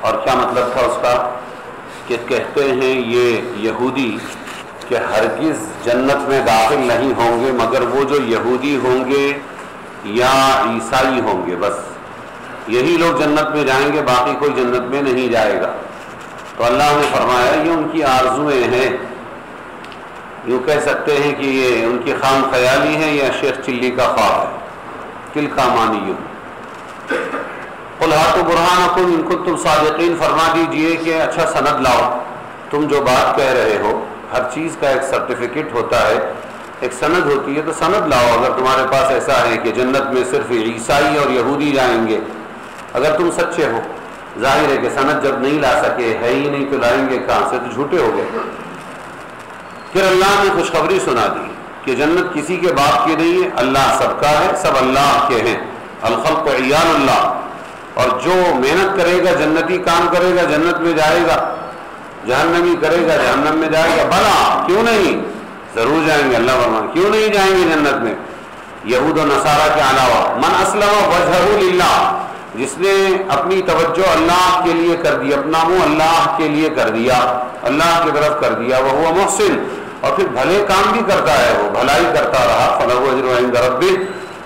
اور کیا مطلب تھا اس کا؟ کہ کہتے ہیں یہ یہودی کہ ہرگز جنت میں داخل نہیں ہوں گے مگر وہ جو یہودی ہوں گے یا عیسائی ہوں گے، بس یہی لوگ جنت میں جائیں گے، باقی کوئی جنت میں نہیں جائے گا۔ تو اللہ نے فرمایا یہ ان کی آرزویں ہیں، یوں کہہ سکتے ہیں کہ یہ ان کی خام خیالی ہے یا شیخ چلی کا خواب ہے، تلک امانیہ۔ قل ہاتوا برہانکم ان کنتم صادقین، فرما دیجئے کہ اچھا سند لاؤ، تم جو بات کہہ رہے ہو، ہر چیز کا ایک سرٹیفکیٹ ہوتا ہے، ایک سند ہوتی ہے، تو سند لاؤ اگر تمہارے پاس ایسا ہے کہ جنت میں صرف عیسائی اور یہودی جائیں گے، اگر تم سچے ہو۔ ظاہر ہے کہ سند جب نہیں لا سکے، ہے ہی نہیں، تو لائیں گے کہاں سے؟ تو جھوٹے ہو گئے۔ پھر اللہ نے خوشخبری سنا دی کہ جنت کسی کے باپ کی نہیں ہے، اللہ سب کا ہے، سب اللہ کے ہیں، الخلق عیال اللہ۔ اور جو محنت کرے گا جنتی کام کرے گا جنت میں جائے گا، جہنمی کرے گا جہنم میں جائے گا۔ بلا کیوں نہیں، ضرور جائیں گے، اللہ فرماتا کیوں نہیں جائیں گے جنت میں، یہود و نصارہ کے علاوہ۔ من اسلم وجہہ للہ، جس نے اپنی توجہ اللہ کے لیے کر دی، اپنا منہ اللہ کے لیے کر دیا، اللہ کی طرف کر دیا، وہو محسن، اور پھر بھلے کام بھی کرتا ہے، وہ بھلائی کرتا رہا، فلہ اجر عند ربہ،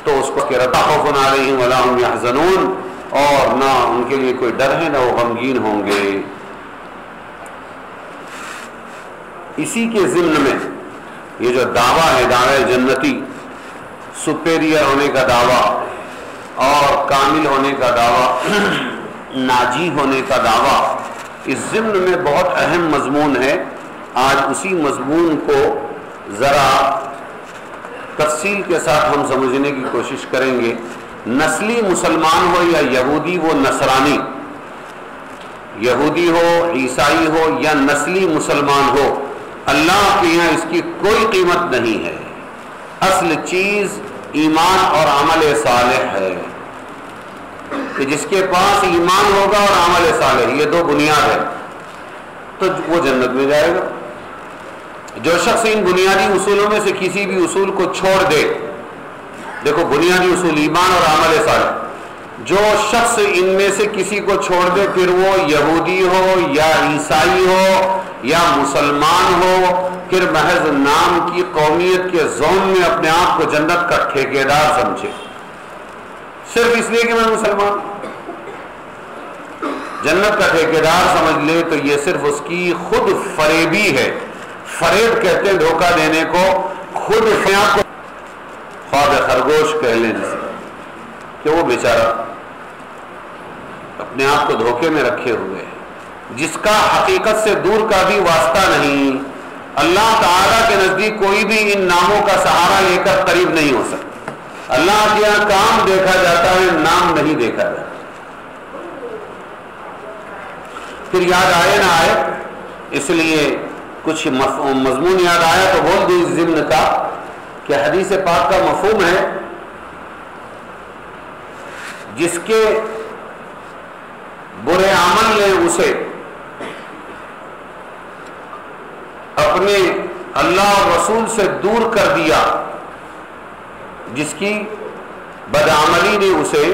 تو اس کو لا خوف علیہم ولا هم یحزنون، اور نہ ان کے لیے کوئی ڈر ہے نہ وہ غمگین ہوں گے۔ اسی کے ضمن میں یہ جو دعویٰ ہے، دعوی جنتی، سپیریئر ہونے کا دعویٰ اور کامل ہونے کا دعویٰ، ناجی ہونے کا دعویٰ، اس ضمن میں بہت اہم مضمون ہے۔ آج اسی مضمون کو ذرا تفصیل کے ساتھ ہم سمجھنے کی کوشش کریں گے۔ نسلی مسلمان ہو یا یہودی و نصرانی، یہودی ہو عیسائی ہو یا نسلی مسلمان ہو، اللہ کے یہاں اس کی کوئی قیمت نہیں ہے۔ اصل چیز ایمان اور عمل صالح ہے، کہ جس کے پاس ایمان ہوگا اور عمل صالح، یہ دو بنیاد ہے، تو وہ جنت میں جائے گا۔ جو شخص ان بنیادی اصولوں میں سے کسی بھی اصول کو چھوڑ دے، دیکھو بنیادی اصول ایمان اور عمل صالح، جو شخص ان میں سے کسی کو چھوڑ دے، پھر وہ یہودی ہو یا عیسائی ہو یا مسلمان ہو، پھر محض نام کی قومیت کے زون میں اپنے آپ کو جنت کا ٹھیکیدار سمجھے، صرف اس لیے کہ میں مسلمان، جنت کا ٹھیکیدار سمجھ لے، تو یہ صرف اس کی خود فریبی ہے۔ فریب کہتے ہیں دھوکہ دینے کو، خود آپ کو خواب خرگوش کہہ لیں جسے، کہ وہ بیچارہ اپنے آپ کو دھوکے میں رکھے ہوئے ہے، جس کا حقیقت سے دور کا بھی واسطہ نہیں۔ اللہ تعالیٰ کے نزدیک کوئی بھی ان ناموں کا سہارا لے کر قریب نہیں ہو سکتا۔ اللہ کے یہاں کام دیکھا جاتا ہے، نام نہیں دیکھا جاتا۔ پھر یاد آئے نہ آئے، اس لیے کچھ مضمون یاد آیا تو بول دوں اس ضمن کا، کہ حدیث پاک کا مفہوم ہے جس کے برے عمل نے اسے اپنے اللہ اور رسول سے دور کر دیا، جس کی بدعملی نے اسے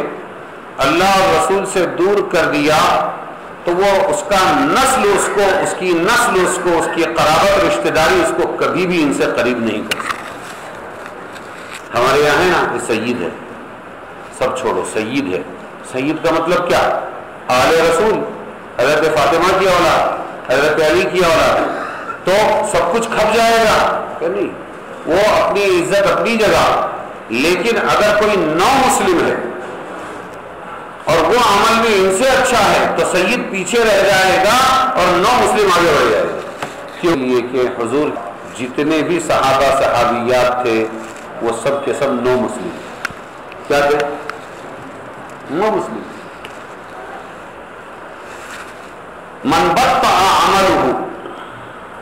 اللہ اور رسول سے دور کر دیا، تو وہ اس کا نسل اس کو، اس کی نسل اس کو، اس کی قرابت رشتہ داری اس کو کبھی بھی ان سے قریب نہیں کر سکتی۔ ہمارے یہاں ہے نا کہ سید ہے، سب چھوڑو، سید ہے۔ سید کا مطلب کیا؟ آل رسول، حضرت فاطمہ کی اولاد، حضرت علی کی اولاد، تو سب کچھ کھپ جائے گا کہ نہیں؟ وہ اپنی عزت اپنی جگہ، لیکن اگر کوئی نو مسلم ہے اور وہ عمل میں ان سے اچھا ہے تو سید پیچھے رہ جائے گا اور نو مسلم آگے بڑھ جائے گا۔ کیوں؟ یہ کہ حضور جتنے بھی صحابہ صحابیات تھے وہ سب کے سب نو مسلم، کیا تھے؟ نو مسلم۔ من بطأ عمله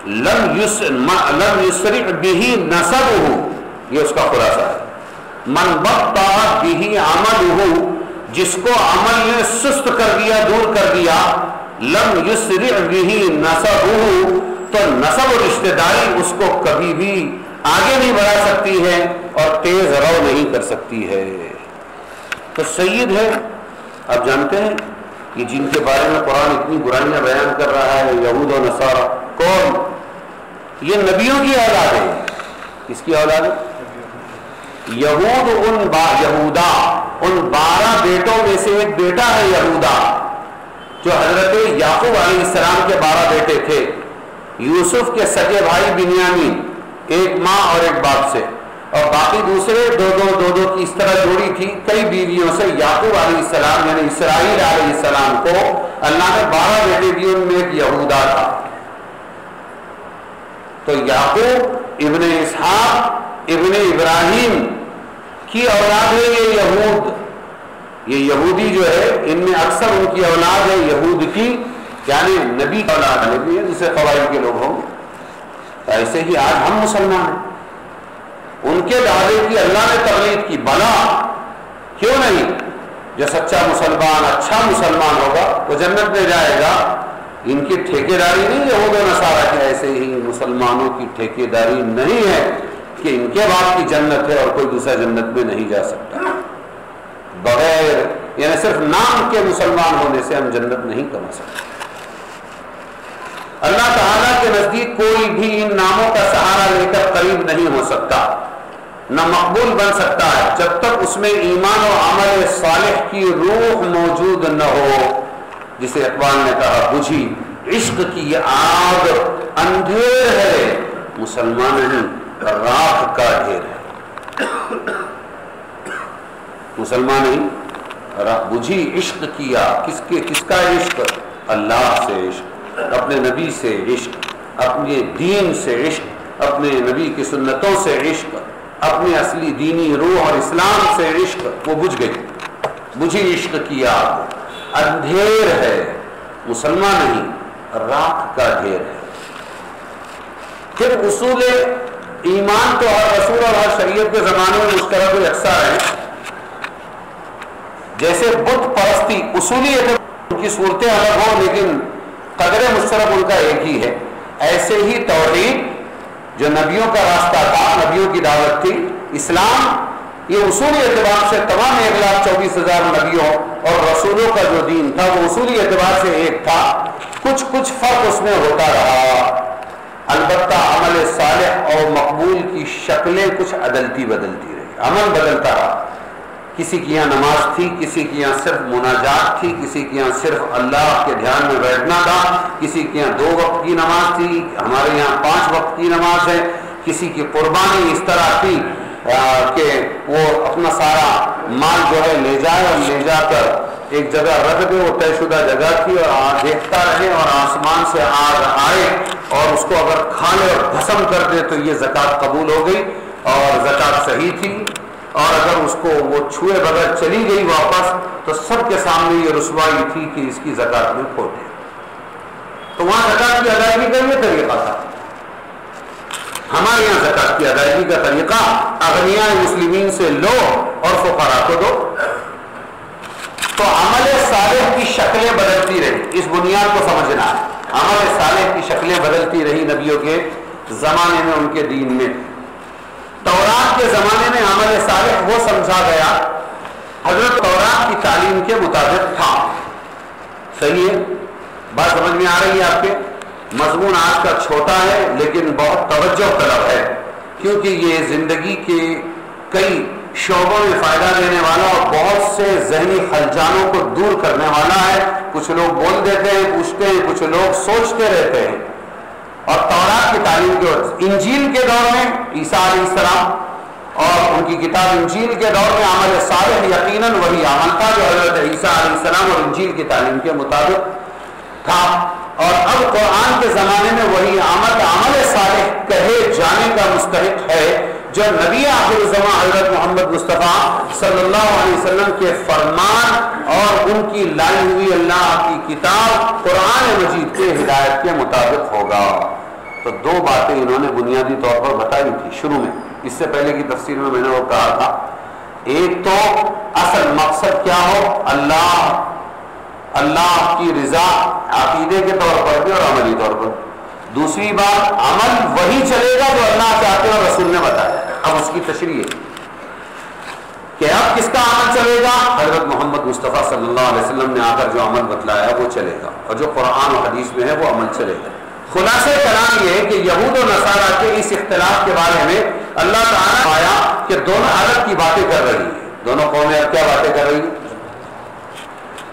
لم يسرع به نسبه، یہ اس کا خلاصہ ہے۔ من بطأ به عمله، جس کو عمل نے سست کر دیا، دور کر دیا، لم يسرع به نسبه، تو نسب و رشتہ داری اس کو کبھی بھی آگے نہیں بڑھا سکتی ہے اور تیز رو نہیں کر سکتی ہے۔ تو سید ہے، آپ جانتے ہیں کہ جن کے بارے میں قرآن اتنی برائیاں بیان کر رہا ہے، یہود و نصارہ، کون؟ یہ نبیوں کی اولاد ہے۔ کس کی اولاد ہے؟ یہود، یہودا ان 12 بیٹوں میں سے ایک بیٹا ہے یہودا، جو حضرت یعقوب علیہ السلام کے 12 بیٹے تھے، یوسف کے سگے بھائی بنیامین، ایک ماں اور ایک باپ سے، اور باقی دوسرے دو کی اس طرح جوڑی تھی کئی بیویوں سے۔ یعقوب علیہ السلام یعنی اسرائیل علیہ السلام کو اللہ نے 12 بیٹے دیے، ان میں ایک یہودا تھا۔ تو یعقوب ابن اسحاق ابن ابراہیم کی اولاد ہے یہ یہود، یہ یہودی جو ہے ان میں اکثر ان کی اولاد ہے یہود کی، یعنی نبی کی اولاد ہے، جسے قبائل کے لوگ ہوں۔ ایسے ہی آج ہم مسلمان ہیں، ان کے دعوے کی اللہ نے تقلید کی، بنا کیوں نہیں؟ جو سچا مسلمان اچھا مسلمان ہوگا وہ جنت میں جائے گا۔ ان کی ٹھیکیداری نہیں یہود و نصارہ کی، ایسے ہی مسلمانوں کی ٹھیکیداری نہیں ہے کہ ان کے باپ کی جنت ہے اور کوئی دوسرا جنت میں نہیں جا سکتا۔ بغیر یعنی صرف نام کے مسلمان ہونے سے ہم جنت نہیں کما سکتے۔ اللہ تعالیٰ کے نزدیک کوئی بھی ان ناموں کا سہارا لے کر قریب نہیں ہو سکتا، نہ مقبول بن سکتا ہے جب تک اس میں ایمان و عمل صالح کی روح موجود نہ ہو۔ جسے اقبال نے کہا، بجھی عشق کی آگ اندھیر ہے، مسلمان نہیں راکھ کا ڈھیر ہے۔ مسلمان نہیں، بجھی عشق کی آگ، کس کا عشق؟ اللہ سے عشق، اپنے نبی سے عشق، اپنے دین سے عشق، اپنے نبی کی سنتوں سے عشق، اپنے اصلی دینی روح اور اسلام سے عشق، وہ بجھ گئی۔ بجھی عشق کی آگ اندھیر ہے، مسلمان نہیں راکھ کا ڈھیر ہے۔ پھر اصول ایمان تو ہر رسول اور ہر شریعت کے زمانے میں مشترک و یکساں ہے۔ جیسے بت پرستی اصولی ان کی صورتیں الگ ہوں لیکن قدر مشترک ان کا ایک ہی ہے، ایسے ہی توحید جو نبیوں کا راستہ تھا، نبیوں کی دعوت تھی، اسلام یہ اصولی اعتبار سے تمام 1,24,000 نبیوں اور رسولوں کا جو دین تھا وہ اصولی اعتبار سے ایک تھا، کچھ فرق اس میں ہوتا رہا، البتہ عمل صالح اور مقبول کی شکلیں کچھ بدلتی رہی، عمل بدلتا رہا۔ کسی کی یہاں نماز تھی، کسی کی یہاں صرف مناجات تھی، کسی کی یہاں صرف اللہ کے دھیان میں بیٹھنا تھا، کسی کی یہاں 2 وقت کی نماز تھی، ہمارے یہاں 5 وقت کی نماز ہے، کسی کی قربانی اس طرح تھی کہ وہ اپنا سارا مال جو ہے لے جائے اور لے جا کر ایک جگہ رکھ دے، وہ طے شدہ جگہ تھی، اور دیکھتا رہے اور آسمان سے آگ آئے اور اس کو اگر کھا لے اور بھسم کر دے تو یہ زکوٰۃ قبول ہو گئی اور زکوٰۃ صحیح تھی، اور اگر اس کو وہ چھوئے بغیر چلی گئی واپس تو سب کے سامنے یہ رسوائی تھی کہ اس کی زکوٰۃ میں کھوٹ ہے۔ تو وہاں زکوٰۃ کی ادائیگی کا یہ طریقہ تھا۔ ہمارے یہاں زکوٰۃ کی ادائیگی کا طریقہ اغنیاء مسلمین سے لو اور فقراء کو دو۔ تو عمل صالح کی شکلیں بدلتی رہی، اس بنیاد کو سمجھنا ہے، عمل صالح کی شکلیں بدلتی رہی نبیوں کے زمانے میں، ان کے دین میں۔ تورات کے زمانے میں عمل صالح وہ سمجھا گیا حضرت تورات کی تعلیم کے مطابق تھا۔ صحیح ہے؟ بات سمجھ میں آ رہی ہے آپ کے؟ مضمون آج کا چھوٹا ہے لیکن بہت توجہ طلب ہے، کیونکہ یہ زندگی کے کئی شعبوں میں فائدہ دینے والا اور بہت سے ذہنی خلجانوں کو دور کرنے والا ہے۔ کچھ لوگ بول دیتے ہیں، پوچھتے ہیں، کچھ لوگ سوچتے رہتے ہیں۔ اور تورات کی تعلیم کے وقت انجیل کے دور میں عیسیٰ علیہ السلام اور ان کی کتاب انجیل کے دور میں عمل صالح یقیناً وہی عمل تھا جو حضرت عیسیٰ علیہ السلام اور انجیل کی تعلیم کے مطابق تھا، اور اب قرآن کے زمانے میں وہی عمل صالح کہے جانے کا مستحق ہے جو نبی آخر الزمان حضرت محمد مصطفیٰ صلی اللہ علیہ وسلم کے فرمان اور ان کی لائی ہوئی اللہ کی کتاب قرآن مجید کے ہدایت کے مطابق ہوگا۔ تو 2 باتیں انہوں نے بنیادی طور پر بتائی تھی شروع میں، اس سے پہلے کی تفسیر میں نے وہ کہا تھا، ایک تو اصل مقصد کیا ہو، اللہ کی رضا عقیدے کے طور پر بھی اور عملی طور پر۔ دوسری بات، عمل وہی چلے گا جو اللہ چاہتے اور رسول نے بتایا۔ اب اس کی تشریح کہ اب کس کا عمل چلے گا؟ حضرت محمد مصطفیٰ صلی اللہ علیہ وسلم نے آ کر جو عمل بتلایا وہ چلے گا، اور جو قرآن و حدیث میں ہے وہ عمل چلے گا۔ خلاصہ کلام یہ ہے کہ یہود و نصارہ کے اس اختلاف کے بارے میں اللہ تعالیٰ نے آیا کہ دونوں حالت کی باتیں کر رہی ہیں، دونوں قومیں کیا باتیں کر رہی ہیں؟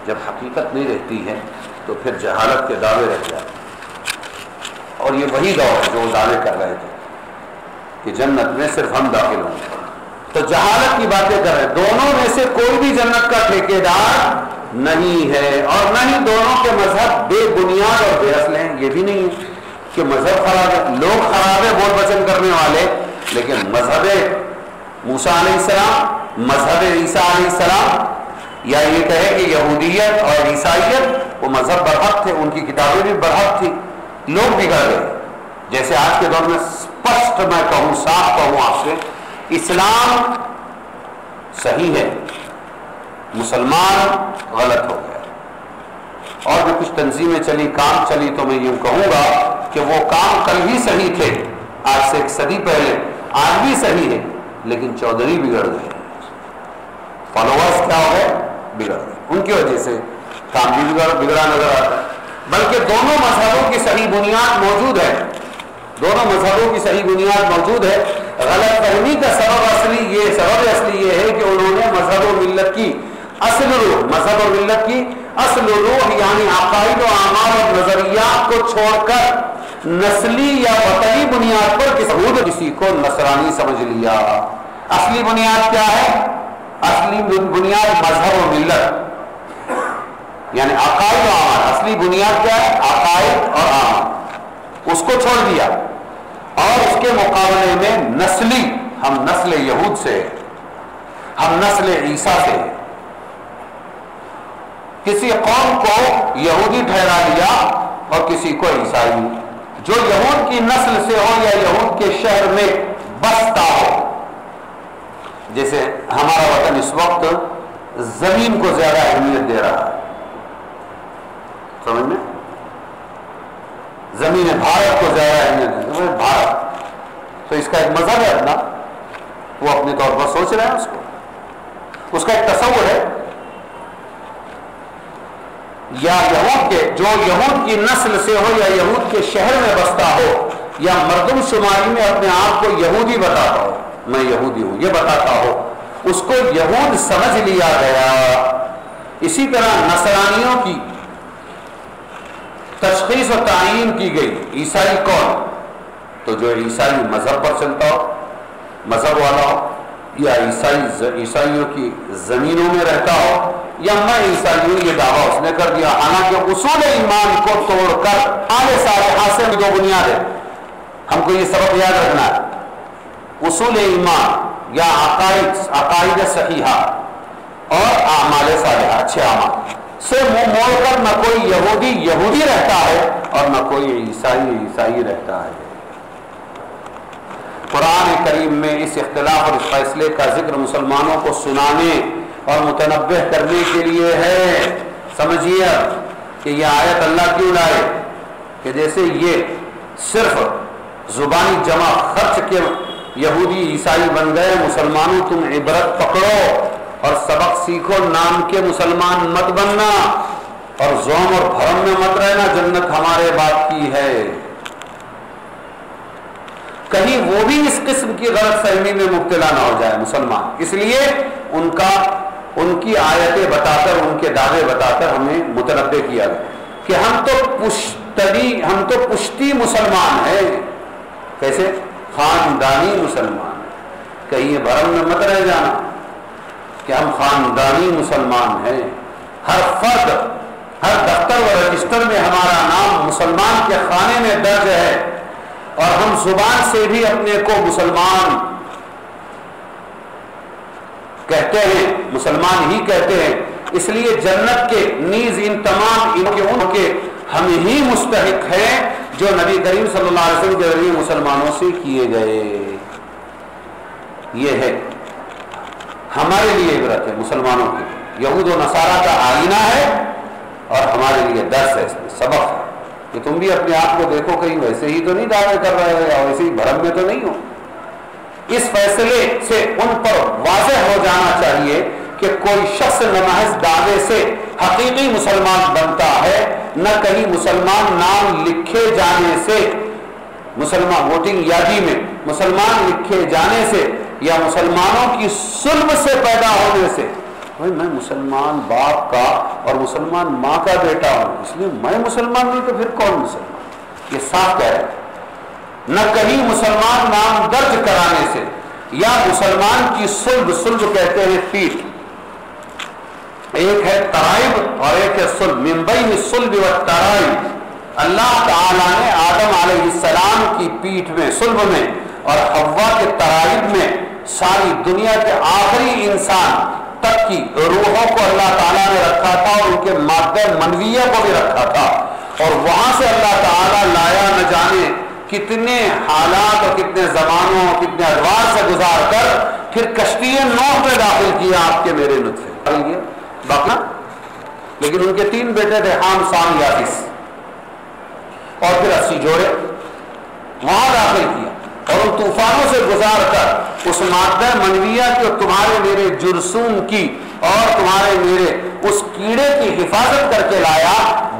جب حقیقت نہیں رہتی ہے تو پھر جہالت کے دعوے رہ جاتے ہیں، اور یہ وہی دور ہے جو دعوے کر رہے تھے کہ جنت میں صرف ہم داخل ہوں گے، تو جہالت کی باتیں کر رہے ہیں۔ دونوں میں سے کوئی بھی جنت کا ٹھیکیدار نہیں ہے، اور نہ ہی دونوں کے مذہب بے بنیاد اور بے اصل ہیں۔ یہ بھی نہیں ہے کہ مذہب خراب ہے، لوگ خراب ہے بول بچن کرنے والے، لیکن مذہب موسیٰ علیہ السلام، مذہب عیسیٰ علیہ السلام، یا یہ کہے کہ یہودیت اور عیسائیت وہ مذہب برحق تھے، ان کی کتابیں بھی برحق تھی، لوگ بگڑ گئے۔ جیسے آج کے دور میں سپشٹ میں کہوں، صاف کہوں آپ سے، اسلام صحیح ہے، مسلمان غلط ہو گیا، اور بھی کچھ تنظیمیں چلی، کام چلی، تو میں یہ کہوں گا کہ وہ کام کل ہی صحیح تھے، آج سے ایک صدی پہلے، آج بھی صحیح ہے، لیکن چودھری بگڑ گئے، فالوورز کیا ہو گئے؟ بگڑ گئے، ان کی وجہ سے کام بھی بگڑا نظر آتا ہے۔ بلکہ دونوں مذہبوں کی صحیح بنیاد موجود ہے، دونوں مذہبوں کی صحیح بنیاد موجود ہے۔ غلط فہمی کا سبب اصلی یہ ہے کہ انہوں نے مذہب و ملت کی اصل روح یعنی عقائد و اعمال اور نظریات کو چھوڑ کر نسلی یا وطنی بنیاد پر کسی کو نصرانی سمجھ لیا۔ اصلی بنیاد کیا ہے؟ اصلی بنیاد مذہب و ملت یعنی عقائد و اعمال۔ اصلی بنیاد کیا ہے؟ عقائد اور اعمال، اس کو چھوڑ دیا، اور اس کے مقابلے میں نسلی، ہم نسل یہود سے، ہم نسل عیسیٰ سے، کسی قوم کو یہودی ٹھہرا لیا اور کسی کو عیسائی، جو یہود کی نسل سے ہو یا یہود کے شہر میں بستا ہو۔ جیسے ہمارا وطن اس وقت زمین کو زیادہ اہمیت دے رہا ہے، سمجھ میں؟ زمین بھارت کو زیادہ اہمیت دے رہا ہے، بھارت تو اس کا ایک مذہب ہے اپنا، وہ اپنے طور پر سوچ رہے ہیں، اس کا ایک تصور ہے، یا یہود کے، جو یہود کی نسل سے ہو یا یہود کے شہر میں بستا ہو، یا مردم شماری میں اپنے آپ کو یہودی بتاتا ہو، میں یہودی ہوں یہ بتاتا ہو، اس کو یہود سمجھ لیا گیا۔ اسی طرح نصرانیوں کی تشخیص و تعیین کی گئی، عیسائی کون؟ تو جو عیسائی مذہب پر چلتا ہو، مذہب والا ہو، یا عیسائیوں کی زمینوں میں رہتا ہو، یا میں عیسائی ہوں یہ دعویٰ اس نے کر دیا، حالانکہ اصول ایمان کو توڑ کر آل صالحہ سے دو بنیاد ہے، ہم کو یہ سبق یاد رکھنا ہے، اصول ایمان یا عقائد صحیحہ اور اعمال صالحہ، اچھے اعمال سے منہ موڑ کر نہ کوئی یہودی رہتا ہے اور نہ کوئی عیسائی رہتا ہے۔ قرآن کریم میں اس اختلاف اور اس فیصلے کا ذکر مسلمانوں کو سنانے اور متنبہ کرنے کے لیے ہے۔ سمجھیے کہ یہ آیت اللہ کیوں لائے کہ جیسے یہ صرف زبانی جمع خرچ کے یہودی عیسائی بن گئے، مسلمانوں تم عبرت پکڑو اور سبق سیکھو، نام کے مسلمان مت بننا اور زوم اور بھرم میں مت رہنا، جنت ہمارے باپ کی ہے۔ کہیں وہ بھی اس قسم کی غلط فہمی میں مبتلا نہ ہو جائے مسلمان، اس لیے ان کی آیتیں بتا کر، ان کے دعوے بتا کر ہمیں متنبہ کیا گیا کہ ہم تو پشتی مسلمان ہیں۔ کیسے؟ خاندانی مسلمان۔ کہیں یہ بھرم میں مت رہ جانا کہ ہم خاندانی مسلمان ہیں، ہر فرد، ہر دفتر و رجسٹر میں ہمارا نام مسلمان کے خانے میں درج ہے، اور ہم زبان سے بھی اپنے کو مسلمان کہتے ہیں، مسلمان ہی کہتے ہیں، اس لیے جنت کے نیز ان تمام ان کے ہم ہی مستحق ہیں جو نبی کریم صلی اللہ علیہ وسلم کے ذریعے مسلمانوں سے کیے گئے۔ یہ ہے ہمارے لیے عبرت ہے مسلمانوں کی، یہود و نصارہ کا آئینہ ہے اور ہمارے لیے درس ہے، اس میں سبق ہے کہ تم بھی اپنے آپ کو دیکھو، کہیں ویسے ہی تو نہیں دعوے کر رہے ہو یا ویسے ہی بھرم میں تو نہیں ہو۔ اس فیصلے سے ان پر واضح ہو جانا چاہیے کہ کوئی شخص نہ محض دعوے سے حقیقی مسلمان بنتا ہے، نہ کہیں مسلمان نام لکھے جانے سے، مسلمان ووٹنگ یادی میں مسلمان لکھے جانے سے یا مسلمانوں کی صلب سے پیدا ہونے سے، میں مسلمان باپ کا اور مسلمان ماں کا بیٹا ہوں اس لیے میں مسلمان نہیں تو پھر کون مسلمان، یہ صاف کہہ رہے ہیں۔ نہ کہیں مسلمان نام درج کرانے سے یا مسلمان کی صلب، صلب کہتے ہیں پیٹھ، ایک ہے ترائب اور ایک ہے صلب، من بین الصلب والترائب، اللہ تعالیٰ نے آدم علیہ السلام کی پیٹھ میں، صلب میں، اور حوا کے ترائب میں ساری دنیا کے آخری انسان تک کی روحوں کو اللہ تعالیٰ نے رکھا تھا اور ان کے مادہ منویہ کو بھی رکھا تھا، اور وہاں سے اللہ تعالیٰ لایا نہ جانے کتنے حالات اور کتنے زمانوں اور کتنے ادوار سے گزار کر پھر کشتی نوح میں داخل کیا آپ کے میرے نطفے باقی، لیکن ان کے 3 بیٹے تھے، حام، سام، یافس، اور پھر 80 جوڑے وہاں داخل کیا، اور ان طوفانوں سے گزار کر اس مادہ منویہ کی اور تمہارے میرے جرثوم کی اور تمہارے میرے اس کیڑے کی حفاظت کر کے لایا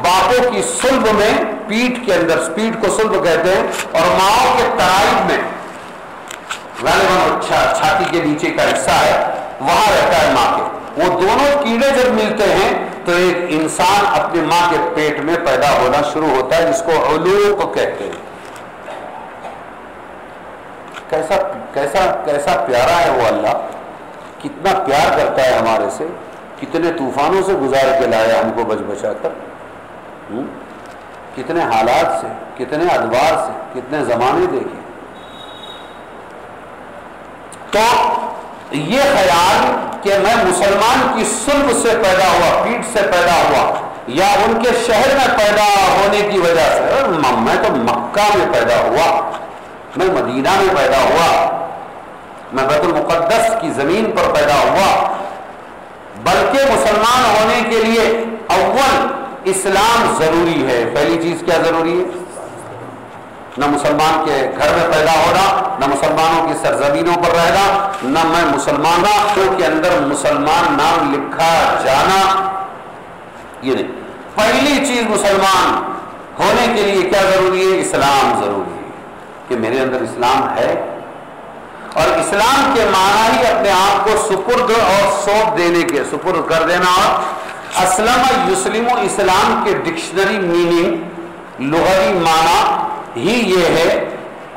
باپوں کی صلب میں، پیٹھ کے اندر، پیٹھ کو صلب کہتے ہیں، اور ماؤں کے ترائب میں، غالباً چھاتی کے نیچے کا حصہ ہے وہاں رہتا ہے ماں کے، وہ دونوں کیڑے جب ملتے ہیں تو ایک انسان اپنے ماں کے پیٹ میں پیدا ہونا شروع ہوتا ہے، جس کو علوق کہتے ہیں۔ کیسا کیسا کیسا پیارا ہے وہ اللہ، کتنا پیار کرتا ہے ہمارے سے، کتنے طوفانوں سے گزار کے لایا ہم کو بچ بچا کر، کتنے حالات سے، کتنے ادوار سے، کتنے زمانے دیکھے۔ تو یہ خیال کہ میں مسلمان کی صلب سے پیدا ہوا، پیٹھ سے پیدا ہوا، یا ان کے شہر میں پیدا ہونے کی وجہ سے، میں تو مکہ میں پیدا ہوا، میں مدینہ میں پیدا ہوا، میں بیت المقدس کی زمین پر پیدا ہوا، بلکہ مسلمان ہونے کے لیے اول اسلام ضروری ہے۔ پہلی چیز کیا ضروری ہے؟ نہ مسلمان کے گھر میں پیدا ہونا، نہ مسلمانوں کی سرزمینوں پر رہنا، نہ میں مسلمانوں کے اندر مسلمان نام لکھا جانا، یہ نہیں۔ پہلی چیز مسلمان ہونے کے لیے کیا ضروری ہے؟ اسلام ضروری ہے، کہ میرے اندر اسلام ہے، اور اسلام کے معنی ہی اپنے آپ کو سپرد اور سونپ دینے کے، سپرد کر دینا، اور اسلم یسلم اسلام کے ڈکشنری میننگ، لغوی معنی ہی یہ ہے۔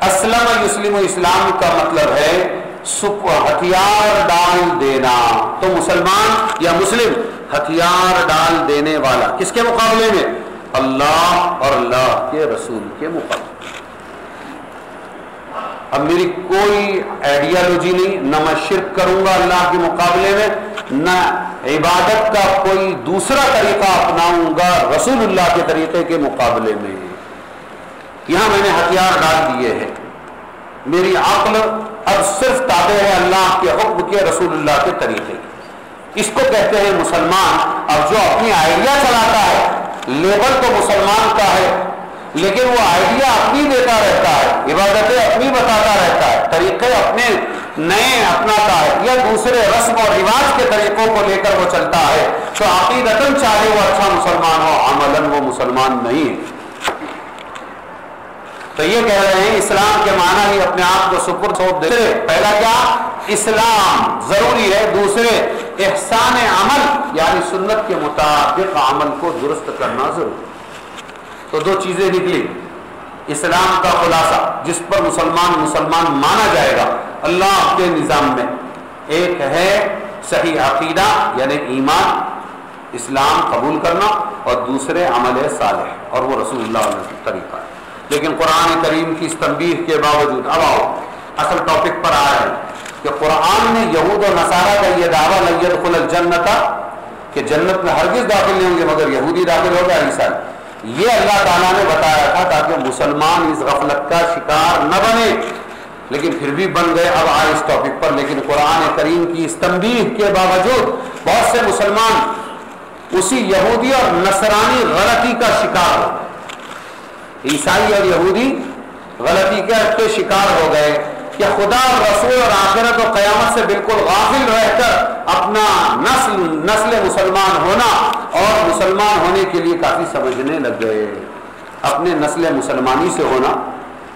اسلم یسلم اسلام کا مطلب ہے ہتھیار ڈال دینا، تو مسلمان یا مسلم ہتھیار ڈال دینے والا، کس کے مقابلے میں؟ اللہ اور اللہ کے رسول کے مقابلے۔ اب میری کوئی آئیڈیالوجی نہیں، نہ میں شرک کروں گا اللہ کے مقابلے میں، نہ عبادت کا کوئی دوسرا طریقہ اپناؤں گا رسول اللہ کے طریقے کے مقابلے میں۔ یہاں میں نے ہتھیار ڈال دیے ہیں، میری عقل اب صرف تابع ہے اللہ کے حکم کے، رسول اللہ کے طریقے کی۔ اس کو کہتے ہیں مسلمان۔ اب جو اپنی آئیڈیا چلاتا ہے، لیبل تو مسلمان کا ہے، لیکن وہ آئیڈیا اپنی دیتا رہتا ہے، عبادتیں اپنی بتاتا رہتا ہے، طریقے اپنے نئے اپناتا ہے، یا دوسرے رسم اور رواج کے طریقوں کو لے کر وہ چلتا ہے، تو عقیدتاً چاہے وہ اچھا مسلمان ہو، عملاً وہ مسلمان نہیں ہے۔ تو یہ کہہ رہے ہیں اسلام کے معنی ہی اپنے آپ کو سپرد سونپ دے۔ پہلا کیا؟ اسلام ضروری ہے، دوسرے احسان عمل، یعنی سنت کے مطابق عمل کو درست کرنا ضروری۔ تو 2 چیزیں نکلی، اسلام کا خلاصہ جس پر مسلمان مانا جائے گا اللہ کے نظام میں، ایک ہے صحیح عقیدہ یعنی ایمان، اسلام قبول کرنا، اور دوسرے عمل صالح، اور وہ رسول اللہ علیہ وسلم طریقہ ہے۔ لیکن قرآن کریم کی اس تنبیہ کے باوجود اب آؤ اصل ٹاپک پر آ رہے ہیں کہ قرآن نے یہود و نصارہ کا یہ دعویٰ لن يدخل الجنت، کہ جنت میں ہرگز داخل نہیں ہوں گے مگر یہودی داخل ہوگا عیسائی، یہ اللہ تعالیٰ نے بتایا تھا تاکہ مسلمان اس غفلت کا شکار نہ بنے، لیکن پھر بھی بن گئے۔ اب آئے اس ٹاپک پر، لیکن قرآن کریم کی اس تنبیہ کے باوجود بہت سے مسلمان اسی یہودی اور نصرانی غلطی کا شکار ہو، عیسائی اور یہودی غلطی کے شکار ہو گئے کہ خدا اور رسول اور آخرت و قیامت سے بالکل غافل رہ کر اپنا نسل مسلمان ہونا اور مسلمان ہونے کے لیے کافی سمجھنے لگ گئے. اپنے نسل مسلمانی سے ہونا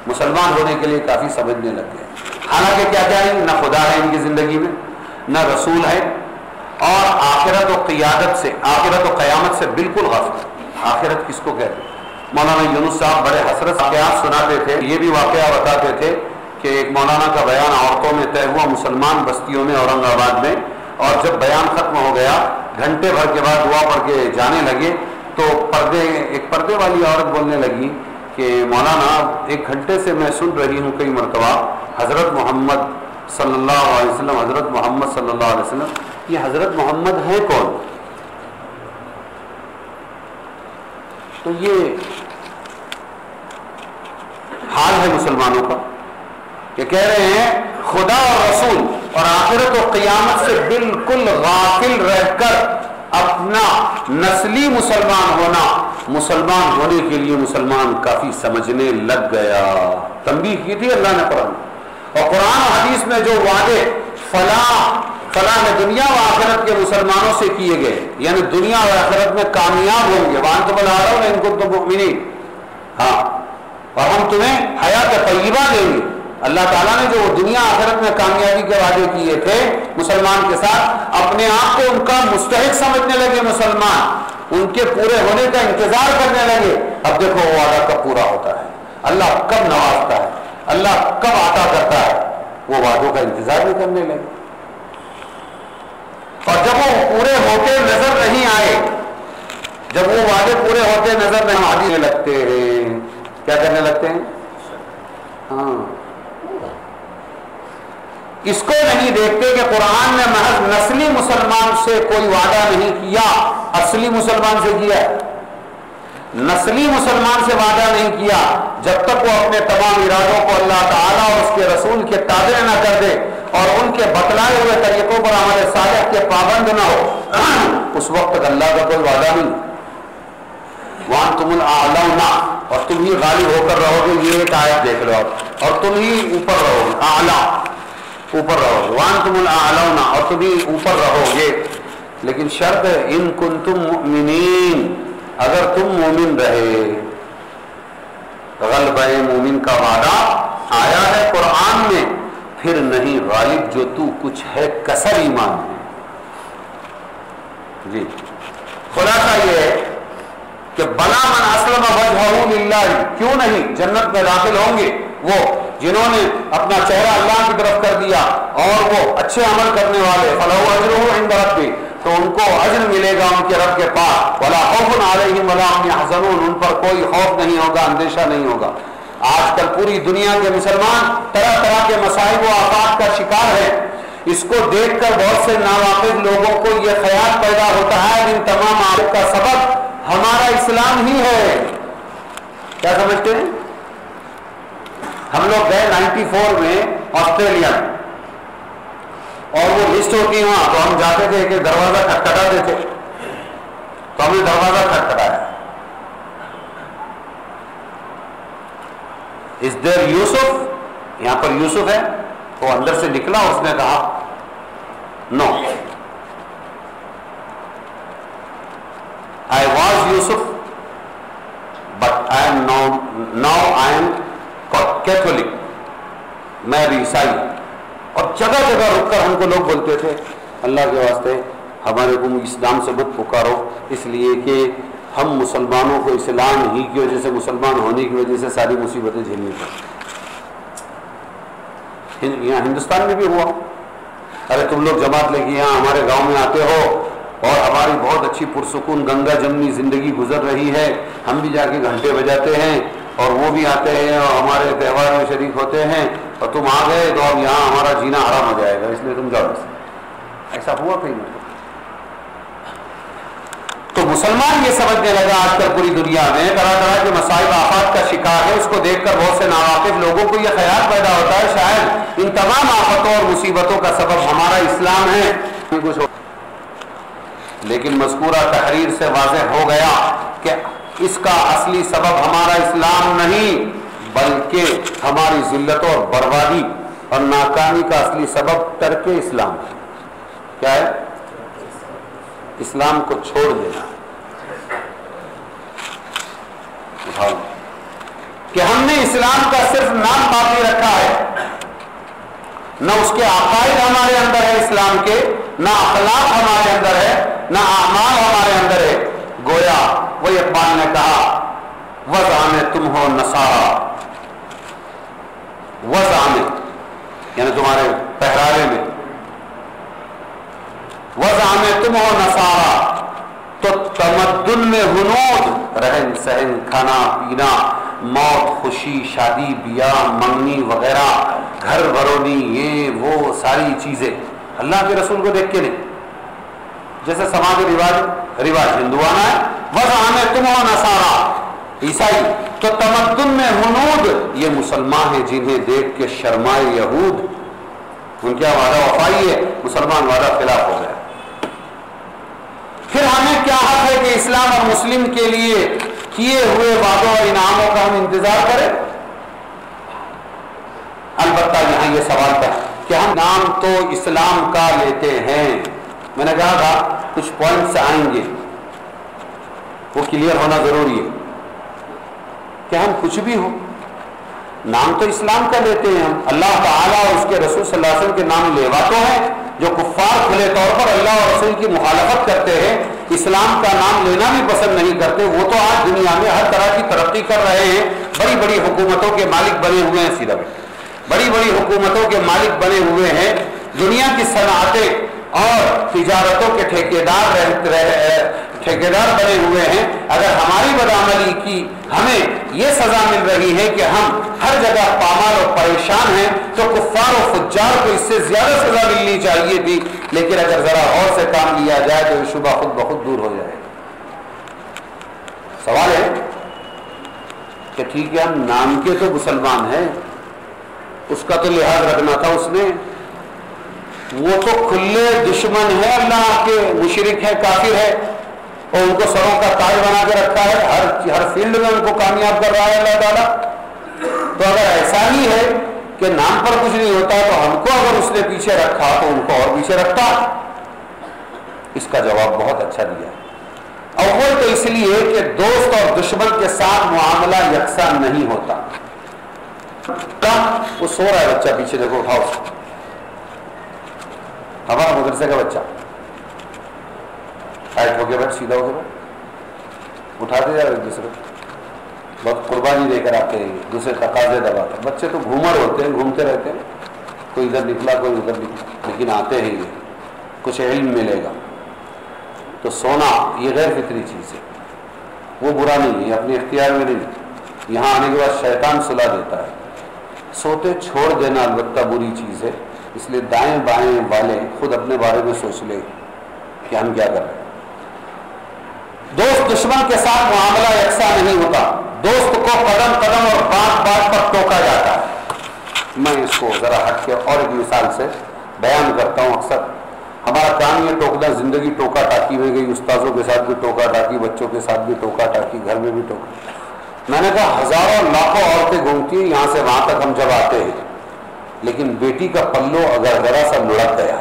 مسلمان ہونے کے لیے کافی سمجھنے لگ گئے. حالانکہ کیا کیا ہے، نہ خدا ہے ان کی زندگی میں، نہ رسول ہے، اور آخرت و قیادت سے، آخرت و قیامت سے بالکل غافل. آخرت کس کو کہتے ہیں؟ مولانا یونس صاحب بڑے حسرت واقعات سناتے تھے. یہ بھی واقعہ بتاتے تھے کہ ایک مولانا کا بیان عورتوں میں طے ہوا مسلمان بستیوں میں اورنگ آباد میں، اور جب بیان ختم ہو گیا گھنٹے بھر کے بعد دعا پڑھ کے جانے لگے تو ایک پردے والی عورت بولنے لگی کہ مولانا 1 گھنٹے سے میں سن رہی ہوں کئی مرتبہ حضرت محمد صلی اللہ علیہ وسلم، حضرت محمد صلی اللہ علیہ وسلم. یہ حضرت محمد ہے کون؟ تو یہ حال ہے مسلمانوں کا کہ کہہ رہے ہیں خدا اور رسول اور آخرت و قیامت سے بالکل غافل رہ کر اپنا نسلی مسلمان ہونا، مسلمان ہونے کے لیے مسلمان کافی سمجھنے لگ گیا. تنبیہ کی تھی اللہ نے قرآن، اور قرآن و حدیث میں جو وعدے فلاح دنیا و آخرت کے مسلمانوں سے کیے گئے، یعنی دنیا و آخرت میں کامیاب ہوں گے. وَأَنْتُمُ الْأَعْلَوْنَ إِن كُنتُم مُؤْمِنِينَ. ہاں، اور ہم تمہیں حیات طیبہ دیں گے. اللہ تعالیٰ نے جو دنیا آخرت میں کامیابی کے وعدے کیے تھے مسلمان کے ساتھ، اپنے آپ کو ان کا مستحق سمجھنے لگے مسلمان، ان کے پورے ہونے کا انتظار کرنے لگے. اب دیکھو وہ وعدہ کب پورا ہوتا ہے، اللہ کب نوازتا ہے، اللہ کب عطا کرتا ہے، وہ وعدوں کا انتظار نہیں کرنے لگے. اور جب وہ پورے ہوتے نظر نہیں آئے، جب وہ وعدے پورے ہوتے نظر نہیں آنے لگتے ہیں، کیا کرنے لگتے ہیں؟ ہاں، اس کو نہیں دیکھتے کہ قرآن نے محض نسلی مسلمان سے کوئی وعدہ نہیں کیا، اصلی مسلمان سے کیا. نسلی مسلمان سے وعدہ نہیں کیا جب تک وہ اپنے تمام ارادوں کو اللہ تعالیٰ اور اس کے رسول کے تابع نہ کر دے اور ان کے بتلائے ہوئے طریقوں پر عمل صالح کے پابند نہ ہو، اس وقت تک اللہ کا کوئی وعدہ نہیں. وَأَنْتُمُ الْأَعْلَوْنَ، اور تم ہی غالب ہو کر رہو گے. یہ ایک آیت دیکھ لو آپ، اور تم ہی اوپر رہو گے، اعلیٰ اوپر رہو گے. وَأَنْتُمُ الْأَعْلَوْنَ، اور تم ہی اوپر رہو گے. لیکن شرط ہے ان کنتم مؤمنین، اگر تم مومن رہے. غلبہ مومن کا وعدہ آیا ہے قرآن میں، پھر نہیں غالب جو تو کچھ ہے کسر ایمان ہے. جی خلاصہ یہ ہے کہ بلا من اسلم وجہہ للہ، کیوں نہیں جنت میں داخل ہوں گے وہ جنہوں نے اپنا چہرہ اللہ کی طرف کر دیا اور وہ اچھے عمل کرنے والے. فلہ اجرہ عند ربہ، تو ان کو اجر ملے گا ان کے رب کے پاس. ولا خوف علیہم ولا هم يحزنون، ان پر کوئی خوف نہیں ہوگا، اندیشہ نہیں ہوگا. آج کل پوری دنیا کے مسلمان طرح طرح کے مصائب و آفات کا شکار ہے. اس کو دیکھ کر بہت سے ناواقف لوگوں کو یہ خیال پیدا ہوتا ہے کہ ان تمام آفات کا سبب ہمارا اسلام ہی ہے. کیا سمجھتے ہیں؟ ہم لوگ گئے 94 میں آسٹریلیا، اور وہ لسٹ ہوتی وہاں، تو ہم جاتے تھے کہ دروازہ کھٹکھٹاتے تھے، تو ہم نے دروازہ کھٹکھٹایا. اس دیر یوسف، یہاں پر یوسف ہے. وہ اندر سے نکلا، اس نے کہا نو، I was Yusuf but I am now I am Catholic، میں بھی عیسائی. اور جگہ جگہ رک کر ہم کو لوگ بولتے تھے اللہ کے واسطے ہمارے کو اسلام سے مت پکارو، اس لیے کہ ہم مسلمانوں کو اسلام ہی کی وجہ سے، مسلمان ہونے کی وجہ سے ساری مصیبتیں جھیلنی پڑتی. یہاں ہندوستان میں بھی ہوا. ارے تم لوگ جماعت لے کے یہاں ہمارے گاؤں میں آتے ہو اور ہماری بہت اچھی پرسکون گنگا جمنی زندگی گزر رہی ہے، ہم بھی جا کے گھنٹے بجاتے ہیں اور وہ بھی آتے ہیں اور ہمارے تہوار میں شریک ہوتے ہیں، اور تم آ گئے تو اب یہاں ہمارا جینا حرام ہو جائے گا، اس لیے تم جاؤ. ایسا ہوا کہیں نہیں. تو مسلمان یہ سمجھنے لگا آج کل پوری دنیا میں طرح طرح کے مصائب آفات کا شکار ہے. اس کو دیکھ کر بہت سے ناواقف لوگوں کو یہ خیال پیدا ہوتا ہے شاید ان تمام آفتوں اور مصیبتوں کا سبب ہمارا اسلام ہے. لیکن مذکورہ تحریر سے واضح ہو گیا کہ اس کا اصلی سبب ہمارا اسلام نہیں بلکہ ہماری ذلت اور بربادی اور ناکامی کا اصلی سبب ترک اسلام ہے. کیا ہے؟ اسلام کو چھوڑ دینا. اٹھاؤ کہ ہم نے اسلام کا صرف نام باقی رکھا ہے، نہ اس کے عقائد ہمارے اندر ہے اسلام کے، نہ اخلاق ہمارے اندر ہے، نہ اعمال ہمارے اندر ہے. گویا وہی اقبال نے کہا وضع میں تم ہو نصارا، وضع میں یعنی تمہارے پہراوے میں، وضع میں تم ہو نصارا تو تمدن میں ہنود، رہن سہن کھانا پینا موت خوشی شادی بیاہ منگنی وغیرہ گھر بھرونی یہ وہ ساری چیزیں اللہ کے رسول کو دیکھ کے نہیں. جیسے سماج رواج ہندوانہ ہے، وضع میں تم ہو نصارا عیسائی تو تمدن میں ہنود، یہ مسلمان ہیں جنہیں دیکھ کے شرمائے یہود. ان کا وعدہ وفائی ہے، مسلمان وعدہ خلاف ہو گیا. پھر ہمیں کیا حق ہے کہ اسلام اور مسلم کے لیے کیے ہوئے وعدوں اور انعاموں کا ہم انتظار کریں؟ البتہ یہاں یہ سوال تھا کہ ہم نام تو اسلام کا لیتے ہیں. میں نے کہا تھا کچھ پوائنٹس آئیں گے، وہ کلیئر ہونا ضروری ہے کہ ہم کچھ بھی ہو نام تو اسلام کا لیتے ہیں. ہم اللہ تعالیٰ اور اس کے رسول صلی اللہ علیہ وسلم کے نام لیوا تو ہیں. جو کفار کھلے طور پر اللہ اور رسول کی مخالفت کرتے ہیں، اسلام کا نام لینا بھی پسند نہیں کرتے، وہ تو آج دنیا میں ہر طرح کی ترقی کر رہے ہیں، بڑی بڑی حکومتوں کے مالک بنے ہوئے ہیں. سیدھا بڑی بڑی حکومتوں کے مالک بنے ہوئے ہیں، دنیا کی صنعتیں اور تجارتوں کے ٹھیکیدار بنے ہوئے ہیں. اگر ہماری بدعملی کی ہمیں یہ سزا مل رہی ہے کہ ہم ہر جگہ پامال اور پریشان ہیں، تو کفار و فجار کو اس سے زیادہ سزا ملنی چاہیے تھی. لیکن اگر ذرا اور سے کام لیا جائے تو یہ شبہ خود بخود دور ہو جائے. سوال ہے کہ ٹھیک ہے ہم نام کے تو مسلمان ہیں، اس کا تو لحاظ رکھنا تھا. اس نے وہ تو کھلے دشمن ہے، اللہ کے مشرک ہے، کافر ہے، اور ان کو سروں کا تاج بنا کے رکھا ہے، ہر فیلڈ میں ان کو کامیاب کر رہا ہے اللہ تعالیٰ. تو اگر ایسا ہی ہے کہ نام پر کچھ نہیں ہوتا تو ہم کو اگر اس نے پیچھے رکھا تو ان کو اور پیچھے رکھتا. اس کا جواب بہت اچھا دیا. اول تو اس لیے کہ دوست اور دشمن کے ساتھ معاملہ یکساں نہیں ہوتا. وہ سو رہا ہے بچہ پیچھے، دیکھو اٹھاؤ اس کو. ہمارا مدرسے کا بچہ ہائٹ ہو کے بیٹھ، سیدھا ہو کے بیٹھ، اٹھاتے جا رہے دوسرے، بہت قربانی دے کر آتے ہیں، دوسرے تقاضے دباتے ہیں. بچے تو گھومر ہوتے ہیں، گھومتے رہتے ہیں، کوئی ادھر نکلا کوئی ادھر نکلا، لیکن آتے ہیں یہ کچھ علم ملے گا. تو سونا یہ غیر فطری چیز ہے، وہ برا نہیں ہے، اپنے اختیار میں نہیں. یہاں آنے کے بعد شیطان صلاح دیتا ہے. سوتے چھوڑ دینا البتہ بری چیز ہے. اس لیے دائیں بائیں والے خود اپنے بارے میں سوچ لیں کہ ہم کیا کر رہے ہیں. دوست دشمن کے ساتھ معاملہ یکساں نہیں ہوتا. دوست کو قدم قدم اور بات بات پر ٹوکا جاتا ہے. میں اس کو ذرا ہٹ کے اور ایک مثال سے بیان کرتا ہوں. اکثر ہمارا کام یہ ٹوکنا، زندگی ٹوکا ٹاکی میں گئی، استاذوں کے ساتھ بھی ٹوکا ٹاکی، بچوں کے ساتھ بھی ٹوکا ٹاکی، گھر میں بھی ٹوکا. میں نے کہا ہزاروں لاکھوں عورتیں گھومتی ہیں یہاں سے وہاں تک ہم جب آتے ہیں، لیکن بیٹی کا پلو اگر ذرا سا لڑک گیا،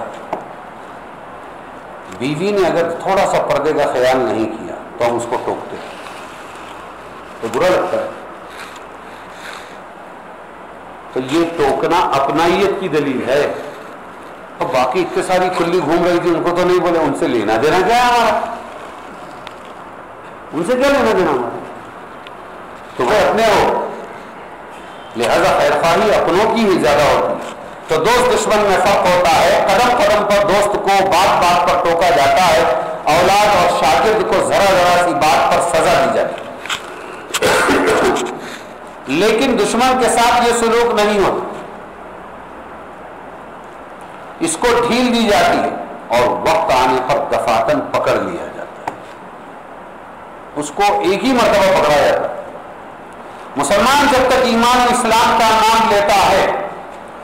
بیوی نے اگر تھوڑا سا پردے کا خیال نہیں کیا تو ہم اس کو ٹوکتے ہیں. تو برا لگتا ہے. تو یہ ٹوکنا اپنائیت کی دلیل ہے. اور باقی اتنے ساری کھلی گھوم رہی تھی، ان کو تو نہیں بولے. ان سے لینا دینا کیا ہے ہمارا؟ ان سے کیا لینا دینا ہمارا؟ تو وہ اپنے ہو، لہذا خیر خواہی اپنوں کی ہی زیادہ ہوتی ہے. تو دوست دشمن میں فرق ہوتا ہے. قدم قدم پر دوست کو بات بات پر ٹوکا جاتا ہے. اولاد اور شاگرد کو ذرا ذرا سی بات پر سزا دی جاتی ہے. لیکن دشمن کے ساتھ یہ سلوک نہیں ہوتا. اس کو ڈھیل دی جاتی ہے اور وقت آنے پر دفاتن پکڑ لیا جاتا ہے. اس کو ایک ہی مرتبہ پکڑا جاتا ہے. مسلمان جب تک ایمان و اسلام کا نام لیتا ہے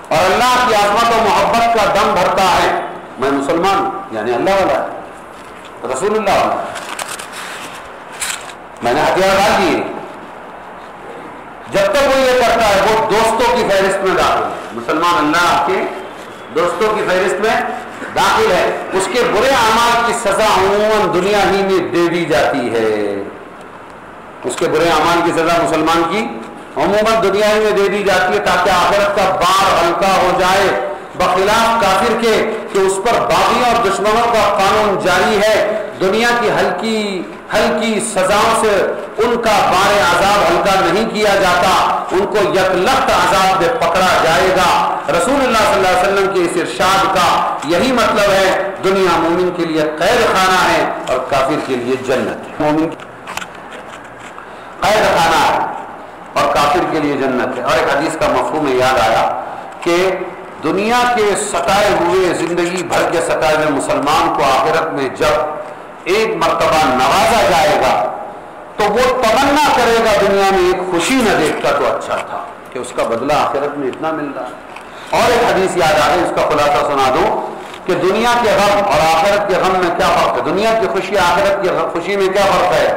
اور اللہ کی عظمت و محبت کا دم بھرتا ہے، میں مسلمان ہوں یعنی اللہ والا ہے، رسول اللہ والا ہے، میں نے ہتھیار ڈال دیے، جب تک وہ یہ کرتا ہے وہ دوستوں کی فہرست میں داخل ہے. مسلمان اللہ کے دوستوں کی فہرست میں داخل ہے. اس کے برے اعمال کی سزا عموماً دنیا ہی میں دے دی جاتی ہے. اس کے برے اعمال کی سزا مسلمان کی عموماً دنیا ہی میں دے دی جاتی ہے تاکہ آخرت کا بار ہلکا ہو جائے، بخلاف کافر کے کہ اس پر باغیوں اور دشمنوں کا قانون جاری ہے. دنیا کی ہلکی سزاؤں سے ان کا بار عذاب ہلکا نہیں کیا جاتا، ان کو یکلخت عذاب میں پکڑا جائے گا. رسول اللہ صلی اللہ علیہ وسلم کے اس ارشاد کا یہی مطلب ہے. دنیا مومن کے لیے قید خانہ ہے اور کافر کے لیے جنت ہے. مومن قید خانہ ہے اور کافر کے لیے جنت ہے. اور ایک حدیث کا مفہوم یاد آیا کہ دنیا کے ستائے ہوئے، زندگی بھر کے ستائے ہوئے مسلمان کو آخرت میں جب ایک مرتبہ نوازا جائے گا تو وہ تمنا کرے گا دنیا میں ایک خوشی نہ دیکھتا تو اچھا تھا کہ اس کا بدلہ آخرت میں اتنا مل رہا ہے. اور ایک حدیث یاد آ گئی، اس کا خلاصہ سنا دوں کہ دنیا کے غم اور آخرت کے غم میں کیا فرق ہے. دنیا کی خوشی آخرت کی خوشی میں کیا فرق ہے.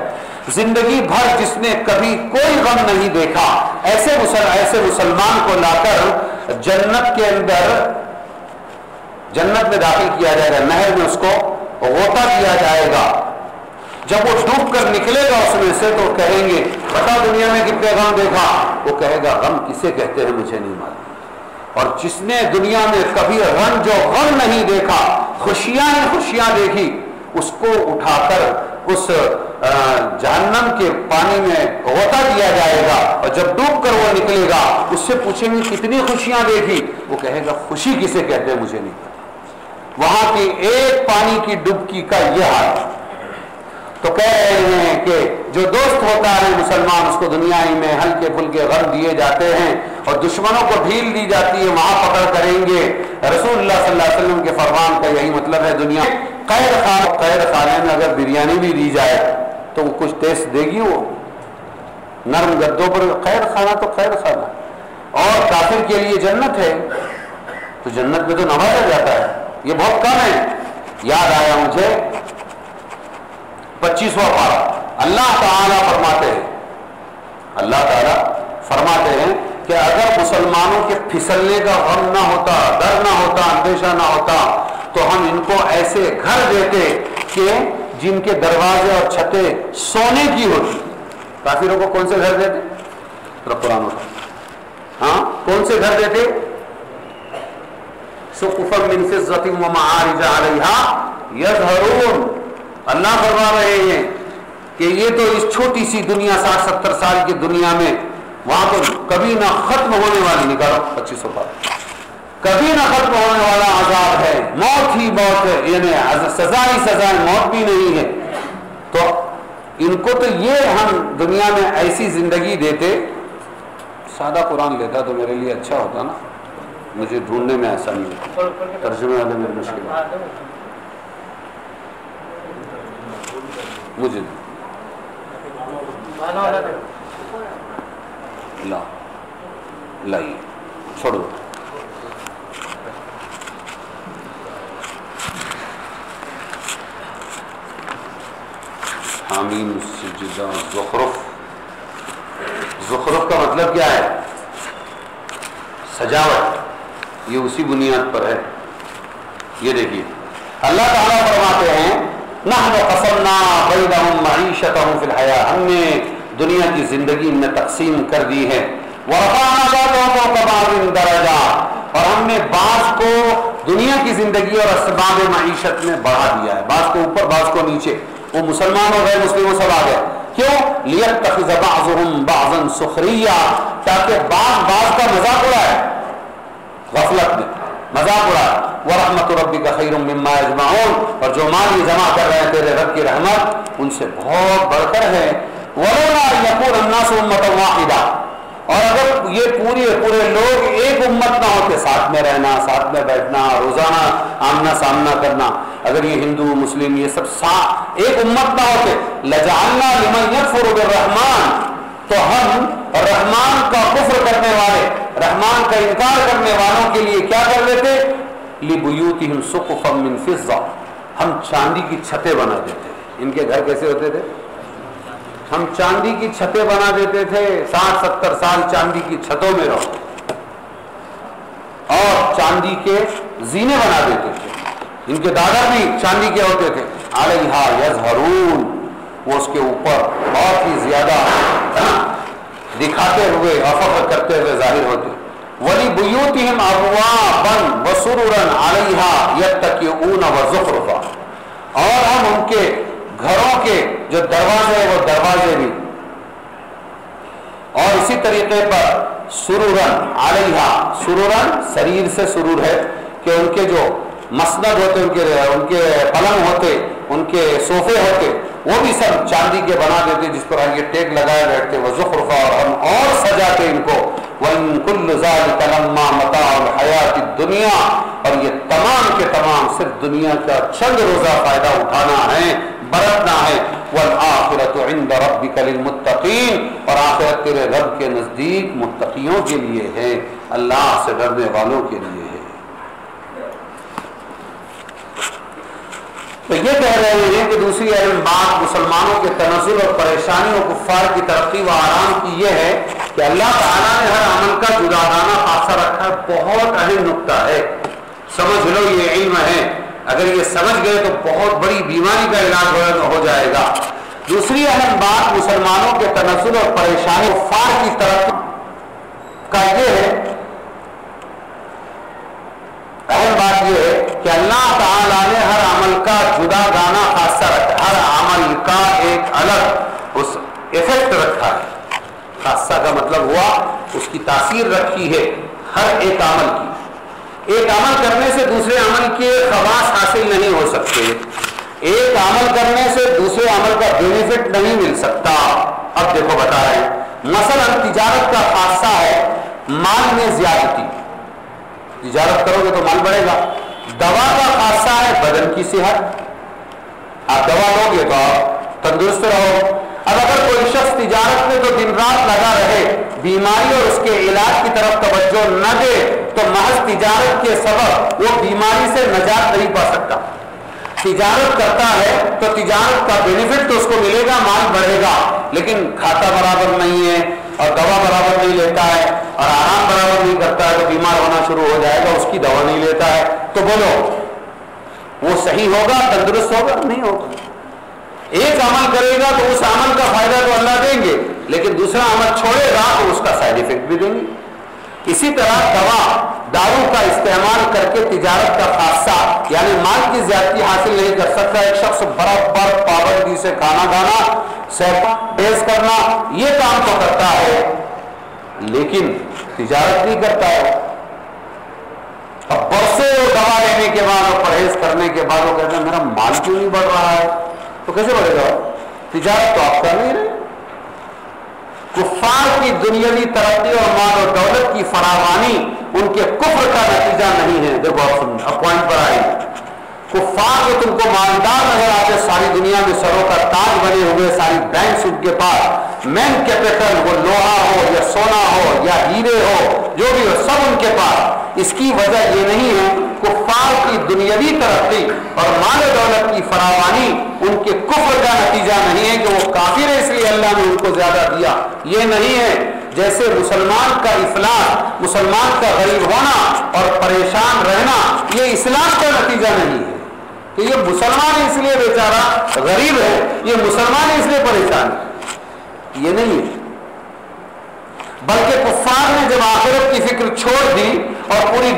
زندگی بھر جس نے کبھی کوئی غم نہیں دیکھا ایسے مسلمان کو لا کر جنت کے اندر جنت میں داخل کیا جائے گا، نہر میں اس کو غوطہ دیا جائے گا. جب وہ ڈوب کر نکلے گا اس میں سے تو کہیں گے بتا دنیا میں کتنے غم دیکھا. وہ کہے گا غم کسے کہتے ہیں مجھے نہیں معلوم. اور جس نے دنیا میں کبھی رنج و غم نہیں دیکھا، خوشیاں ہی خوشیاں دیکھی، اس کو اٹھا کر اس جہنم کے پانی میں غوطہ دیا جائے گا. اور جب ڈوب کر وہ نکلے گا اس سے پوچھیں گے کتنی خوشیاں دیکھی، وہ کہے گا خوشی کسے کہتے ہیں مجھے نہیں پتا. وہاں کی ایک پانی کی ڈبکی کا یہ حال ہے. تو کہہ رہے ہیں کہ جو دوست ہوتا ہے مسلمان اس کو دنیا ہی میں ہلکے پھلکے غم دیے جاتے ہیں اور دشمنوں کو ڈھیل دی جاتی ہے، وہاں پکڑ کریں گے. رسول اللہ صلی اللہ علیہ وسلم کے فرمان کا یہی مطلب ہے. دنیا قید خانے میں اگر بریانی بھی دی جائے تو وہ کچھ ٹیسٹ دے گی. وہ نرم گدوں پر قید خانہ تو قید خانہ. اور کافر کے لیے جنت ہے تو جنت میں تو نوازا جاتا ہے. یہ بہت کم ہے. یاد آیا مجھے 25واں پارہ اللہ تعالیٰ فرماتے ہیں کہ اگر مسلمانوں کے پھسلنے کا غم نہ ہوتا، ڈر نہ ہوتا، اندیشہ نہ ہوتا تو ہم ان کو ایسے گھر دیتے کہ جن کے دروازے اور چھتیں سونے کی ہوتی. کافروں کو کون سے گھر دیتے؟ قرآن ہوتا. ہاں کون سے گھر دیتے؟ سقفا من فضة ومعارج علیہا یظہرون. اللہ فرما رہے ہیں کہ یہ تو اس چھوٹی سی دنیا 60-70 سال کی دنیا میں وہاں تو کبھی نہ ختم ہونے والی، نکالو 2500 پارہ، کبھی نہ ختم ہونے والا عذاب ہے. موت ہی موت ہے، یعنی سزا ہی سزا ہے، موت بھی نہیں ہے. تو ان کو تو یہ ہم دنیا میں ایسی زندگی دیتے. سادہ قرآن لیتا تو میرے لیے اچھا ہوتا نا، مجھے ڈھونڈنے میں ایسا نہیں ہے. ترجمے والے میں مشکل ہے مجھے لائیے چھوڑو. حامیم سجدہ زخرف کا مطلب کیا ہے؟ سجاوٹ. یہ اسی بنیاد پر ہے. یہ دیکھیے اللہ تعالیٰ فرماتے ہیں نحن قسمنا بینہم معیشتہم فی الحیاۃ. ہم نے دنیا کی زندگی میں تقسیم کر دی ہے. ورفعنا بعضهم فوق بعض درجات. اور ہم نے بعض کو دنیا کی زندگی اور اسباب معیشت میں بڑھا دیا ہے، بعض کو اوپر بعض کو نیچے. وہ مسلمان اور غیر مسلموں سب آ گئے. کیوں؟ لیتخذ بعضهم بعضا سخریا، تاکہ بعض کا مذاق اڑائے. غفلت میں مذاق اڑائے. ورحمت ربک خیر مما یجمعون. اور جو مال یہ جمع کر رہے ہیں تیرے رب کی رحمت ان سے بہت بڑھ کر ہے. ولولا ان یکون الناس امة واحدہ. اور اگر یہ پورے لوگ ایک امت نہ ہوتے، ساتھ میں رہنا، ساتھ میں بیٹھنا، روزانہ آمنا سامنا کرنا، اگر یہ ہندو مسلم یہ سب ایک امت نہ ہوتے، لجعلنا لمن یکفر بالرحمن. تو ہم رحمان کا کفر کرنے والے، رحمان کا انکار کرنے والوں کے لیے کیا کر دیتے؟ لبیوتہم سقفا من فضہ. ہم چاندی کی چھتیں بنا دیتے. ان کے گھر کیسے ہوتے تھے؟ ہم چاندی کی چھتیں بنا دیتے تھے. 60-70 سال چاندی کی چھتوں میں رہو. اور چاندی کے زینے بنا دیتے تھے. ان کے دادا بھی چاندی کے ہوتے تھے. علیہا یظہرون، وہ اس کے اوپر بہت ہی زیادہ دکھاتے ہوئے اور فخر کرتے ہوئے ظاہر ہوتے. وَلِبُيُوتِهِمْ أَبْوَابًا وَسُرُرًا عَلَيْهَا يَتَّكِئُونَ وَزُخْرُفًا، اور ہم ان کے گھروں کے جو دروازے ہیں وہ دروازے بھی، اور اسی طریقے پر سرورن علیہا، سرورن سریر سے سرور ہے کہ ان کے جو مسند ہوتے، ان کے پلنگ ہوتے، ان کے صوفے ہوتے، وہ بھی سب چاندی کے بنا دیتے جس پر یہ ٹیک لگائے بیٹھتے. وزخرفا، اور ہم اور سجاتے ان کو. وَإِن كُلُّ ذَلِكَ لَمَّا مَتَاعُ الْحَيَاةِ الدُّنْيَا، اور یہ تمام کے تمام صرف دنیا کا چند روزہ فائدہ اٹھانا ہے، برتنا ہے. وَالْآخِرَةُ عِنْدَ رَبِّكَ لِلْمُتَّقِينَ، اور آخرت تیرے رب کے نزدیک متقیوں کے لیے ہے، اللہ سے ڈرنے والوں کے لیے ہے. تو یہ کہہ رہے ہیں کہ دوسری اہم بات مسلمانوں کے تنزل اور پریشانیوں، کفار کی ترقی و آرام کی یہ ہے کہ اللہ تعالیٰ نے ہر عمل کا جداگانہ خاصہ رکھا ہے. بہت اہم نقطہ ہے، سمجھ لو، یہ علم ہے. اگر یہ سمجھ گئے تو بہت بڑی بیماری کا علاج ہو جائے گا. دوسری اہم بات مسلمانوں کے تنزل اور پریشانی، کفار کی ترقی کا یہ ہے، اہم بات یہ ہے کہ اللہ تعالیٰ نے ہر عمل کا جدا گانا خاصہ رکھا، ہر عمل کا ایک الگ اس ایفیکٹ رکھا ہے. خاصہ کا مطلب ہوا اس کی تاثیر رکھی ہے ہر ایک عمل کی. ایک عمل کرنے سے دوسرے عمل کے خواص حاصل نہیں ہو سکتے، ایک عمل کرنے سے دوسرے عمل کا بینیفٹ نہیں مل سکتا. اب دیکھو بتا رہے ہیں، مثلا تجارت کا خاصہ ہے مال میں زیادتی، تجارت کرو گے تو مال بڑھے گا. دوا کا خاصہ ہے بدن کی صحت، آپ دوا لو گے تو آپ تندرست رہو. اب اگر کوئی شخص تجارت میں تو دن رات لگا رہے، بیماری اور اس کے علاج کی طرف توجہ نہ دے، تو محض تجارت کے سبب وہ بیماری سے نجات نہیں پا سکتا. تجارت کرتا ہے تو تجارت کا بینیفٹ تو اس کو ملے گا، مال بڑھے گا، لیکن کھاتا برابر نہیں ہے اور دوا برابر نہیں لیتا ہے اور آرام برابر نہیں کرتا ہے تو بیمار ہونا شروع ہو جائے گا، اس کی دوا نہیں لیتا ہے. تو بولو وہ صحیح ہوگا، تندرست ہوگا؟ نہیں ہوگا. ایک عمل کرے گا تو اس عمل کا فائدہ تو اللہ دیں گے، لیکن دوسرا عمل چھوڑے گا تو اس کا سائیڈ ایفیکٹ بھی دیں گے. اسی طرح دوا دارو کا استعمال کر کے تجارت کا خاصہ یعنی مال کی زیادتی حاصل نہیں کر سکتا. ایک شخص برابر پابندی سے کھانا کھانا، صحت ٹیسٹ کرنا، یہ کام تو کرتا ہے لیکن تجارت نہیں کرتا ہے. اب برسوں دوا لینے کے بعد اور پرہیز کرنے کے بعد وہ کہتے ہیں میرا مال کیوں نہیں بڑھ رہا ہے، تو کیسے بڑھے گا؟ تجارت تو آپ کر نہیں رہے. کفار کی دنیاوی ترقی اور مال و دولت کی فراوانی ان کے کفر کا نتیجہ نہیں ہے. دیکھو آپ سن، اب پوائنٹ پر آئے. کفار جو تم کو مالدار نظر آتے، ساری دنیا میں سروں کا تاج بنے ہوئے، ساری بینکس ان کے پاس، مین کیپٹل، وہ لوہا ہو یا سونا ہو یا ہیرے ہو، جو بھی ہو سب ان کے پاس. اس کی وجہ یہ نہیں ہے کفار کی دنیاوی ترقی اور مال و دولت کی فراوانی ان کے کفر کا نتیجہ نہیں ہے کہ وہ کافر ہے اس لیے اللہ نے ان کو زیادہ دیا. یہ نہیں ہے. جیسے مسلمان کا افلاس، مسلمان کا غریب ہونا اور پریشان رہنا یہ اسلام کا نتیجہ نہیں ہے کہ یہ مسلمان اس لیے بیچارہ غریب ہے، یہ مسلمان اس لیے پریشان ہے، یہ نہیں ہے. بلکہ کفار نے جب آخرت کی فکر چھوڑ دی اور پوری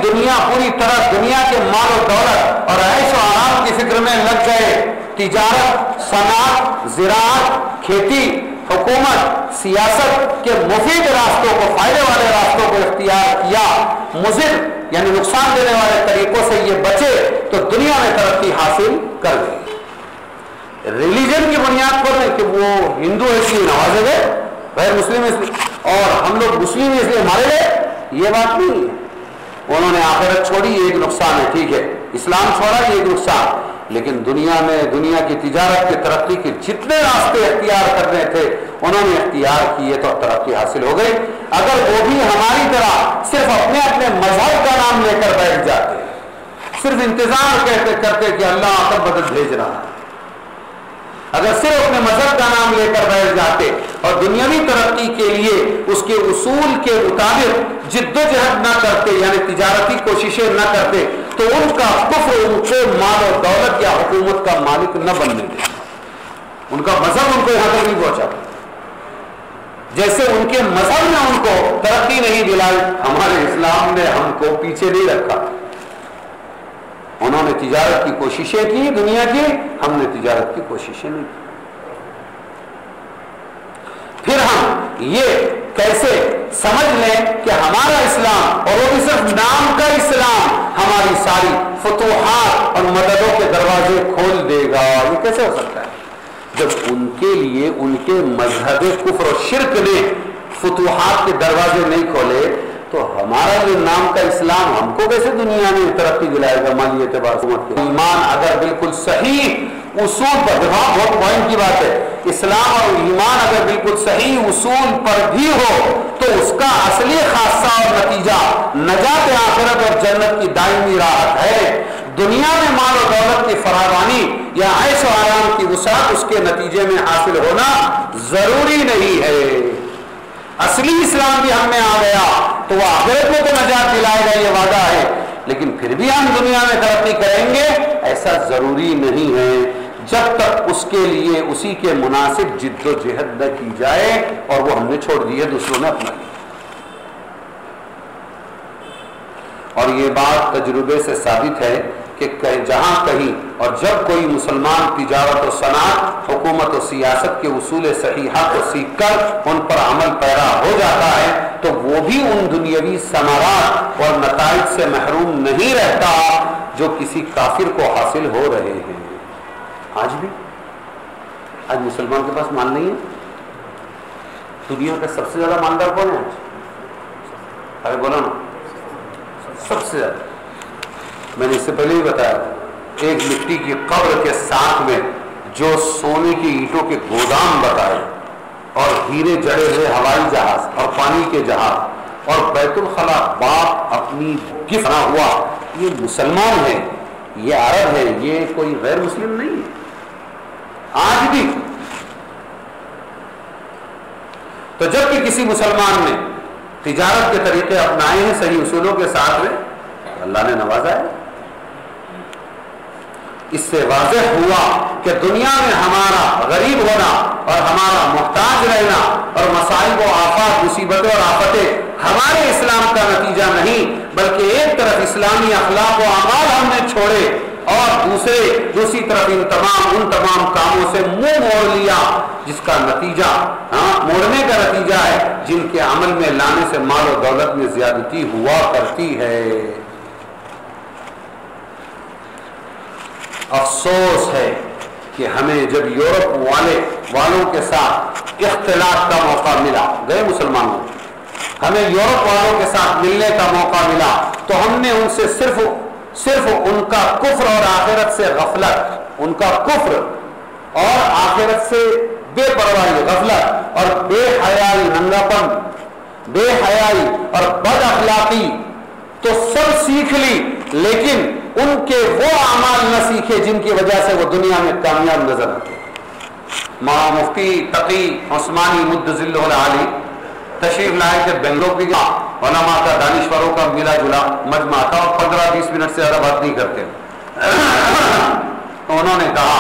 طرح دنیا کے مال و دولت اور عیش و آرام کی فکر میں لگ گئے، تجارت، صنعت، زراعت، کھیتی، حکومت، سیاست کے مفید راستوں کو، فائدے والے راستوں کو اختیار کیا، مضر یعنی نقصان دینے والے طریقوں سے یہ بچے تو دنیا میں ترقی حاصل کر گئے. ریلیجن کی بنیاد پر نہیں کہ وہ ہندو ہے اس لیے نوازے گئے، غیر مسلم اس لیے اور ہم لوگ مسلم اس لیے مارے گئے، یہ بات نہیں ہے. انہوں نے آخرت چھوڑی، یہ ایک نقصان ہے، ٹھیک ہے. اسلام چھوڑا، یہ ایک نقصان. لیکن دنیا میں دنیا کی تجارت کی ترقی کے جتنے راستے اختیار کرنے تھے انہوں نے اختیار کیے تو ترقی حاصل ہو گئی. اگر وہ بھی ہماری طرح صرف اپنے مذہب کا نام لے کر بیٹھ جاتے، صرف انتظار کرتے کہ اللہ آخر مدد بھیج رہا ہے، اگر صرف اپنے مذہب کا نام لے کر بیٹھ جاتے اور دنیاوی ترقی کے لیے اس اصول کے مطابق جد و جہد نہ کرتے، یعنی تجارتی کوششیں نہ کرتے، تو ان کا کفر ان کو مال و دولت یا حکومت کا مالک نہ بننے دے، ان کا مذہب ان کو یہاں تک نہیں پہنچا۔ جیسے ان کے مذہب نے ان کو ترقی نہیں دلائی، ہمارے اسلام نے ہم کو پیچھے نہیں رکھا۔ انہوں نے تجارت کی کوششیں کی دنیا کی، ہم نے تجارت کی کوششیں نہیں کی۔ پھر ہم یہ کیسے سمجھ لیں کہ ہمارا اسلام، اور وہ بھی صرف نام کا اسلام، ہماری ساری فتوحات اور مددوں کے دروازے کھول دے گا؟ یہ کیسے ہو سکتا ہے جب ان کے لیے ان کے مذہب کفر و شرک نے فتوحات کے دروازے نہیں کھولے؟ تو ہمارا جو نام کا اسلام ہم کو کیسے دنیا میں ترقی دلائے گا مالی اعتبار سے؟ ایمان اگر بالکل صحیح اصول پر، بہت پوائنٹ کی بات ہے، اسلام اور ایمان اگر بالکل صحیح اصول پر بھی ہو تو اس کا اصلی خاصہ اور نتیجہ نجات آخرت اور جنت کی دائمی راحت ہے۔ دنیا میں مال و دولت کی فراوانی یا عیش و آرام کی وسعت اس کے نتیجے میں حاصل ہونا ضروری نہیں ہے۔ اصلی اسلام بھی ہم میں آ گیا تو وہ آخرت میں تو نجات دلائے گا، یہ وعدہ ہے، لیکن پھر بھی ہم دنیا میں ترقی کریں گے ایسا ضروری نہیں ہے جب تک اس کے لیے اسی کے مناسب جد و جہد نہ کی جائے، اور وہ ہم نے چھوڑ دی ہے، دوسروں نے اپنا لیا۔ اور یہ بات تجربے سے ثابت ہے کہ جہاں کہیں اور جب کوئی مسلمان تجارت و صنعت، حکومت و سیاست کے اصول صحیحہ کو سیکھ کر ان پر عمل پیرا ہو جاتا ہے تو وہ بھی ان دنیاوی ثمرات اور نتائج سے محروم نہیں رہتا جو کسی کافر کو حاصل ہو رہے ہیں۔ آج بھی آج مسلمان کے پاس مال نہیں ہے؟ دنیا کا سب سے زیادہ مالدار کون ہے آج؟ ارے بولو نا، سب سے زیادہ۔ میں نے اس سے پہلے ہی بتایا، ایک مٹی کی قبر کے ساتھ میں جو سونے کی اینٹوں کے گودام بتائے، اور ہیرے جڑے ہوئے ہوائی جہاز اور پانی کے جہاز، اور بیت الخلا باپ اپنی گفٹ بنا ہوا، یہ مسلمان ہے، یہ عرب ہے، یہ کوئی غیر مسلم نہیں ہے۔ آج بھی تو جب کہ کسی مسلمان نے تجارت کے طریقے اپنائے ہیں صحیح اصولوں کے ساتھ میں، اللہ نے نوازا ہے۔ اس سے واضح ہوا کہ دنیا میں ہمارا غریب ہونا اور ہمارا محتاج رہنا اور مصائب و آفات، مصیبتیں اور آفتیں ہمارے اسلام کا نتیجہ نہیں، بلکہ ایک طرف اسلامی اخلاق و اعمال ہم نے چھوڑے اور دوسری طرف ان تمام کاموں سے منہ موڑ لیا، جس کا نتیجہ موڑنے کا نتیجہ ہے جن کے عمل میں لانے سے مال و دولت میں زیادتی ہوا کرتی ہے۔ افسوس ہے کہ ہمیں جب یورپ والوں کے ساتھ اختلاط کا موقع ملا، گئے مسلمانوں، ہمیں یورپ والوں کے ساتھ ملنے کا موقع ملا تو ہم نے ان سے صرف ان کا کفر اور آخرت سے غفلت، ان کا کفر اور آخرت سے بے پرواہی، غفلت اور بے حیائی، ننگاپن، بے حیائی اور بد اخلاقی تو سب سیکھ لی، لیکن ان کے وہ اعمال نہ سیکھے جن کی وجہ سے وہ دنیا میں کامیاب نظر آتے۔ مفتی تقی عثمانی مد ذلہ العالی تشریف لائے کہ بنگلور بھی علماء کا، دانشوروں کا ملا جلا مجمع تھا، اور 15-20 منٹ سے زیادہ بات نہیں کرتے۔ تو انہوں نے کہا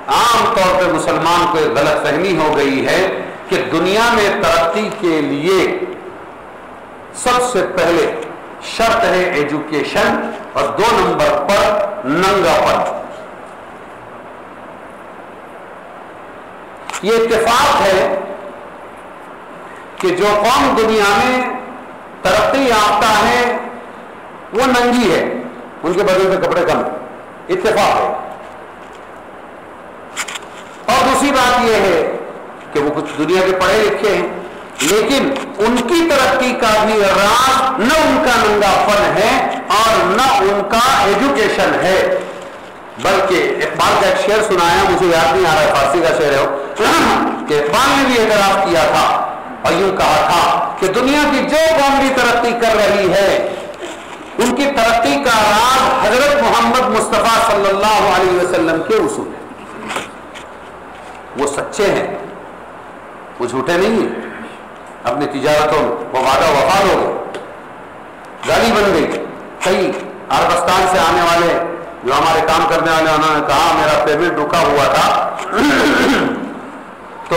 عام طور پہ مسلمان کو ایک غلط فہمی ہو گئی ہے کہ دنیا میں ترقی کے لیے سب سے پہلے شرط ہے ایجوکیشن، اور 2 نمبر پر ننگا پن۔ یہ اتفاق ہے کہ جو قوم دنیا میں ترقی یافتہ ہے وہ ننگی ہے، ان کے بدن میں کپڑے کم، اتفاق ہے۔ اور دوسری بات یہ ہے کہ وہ کچھ دنیا کے پڑھے لکھے ہیں، لیکن ان کی ترقی کا بھی راز نہ ان کا ننگا پن ہے اور نہ ان کا ایجوکیشن ہے، بلکہ اقبال کا ایک شعر سنایا، مجھے یاد نہیں آ رہا ہے، فارسی کا شعر ہے کہ اقبال نے بھی اعتراف کیا تھا اور یوں کہا تھا کہ دنیا کی جو قوم بھی ترقی کر رہی ہے ان کی ترقی کا راز حضرت محمد مصطفیٰ صلی اللہ علیہ وسلم کے اصول ہیں، وہ سچے ہیں، وہ جھوٹے نہیں ہیں۔ اپنی تجارتوں میں وہ وعدہ وفا ہو گئے، گالی بن گئی. کئی عربستان سے آنے والے جو ہمارے کام کرنے والے انہوں نے کہا میرا پیمنٹ رکا ہوا تھا تو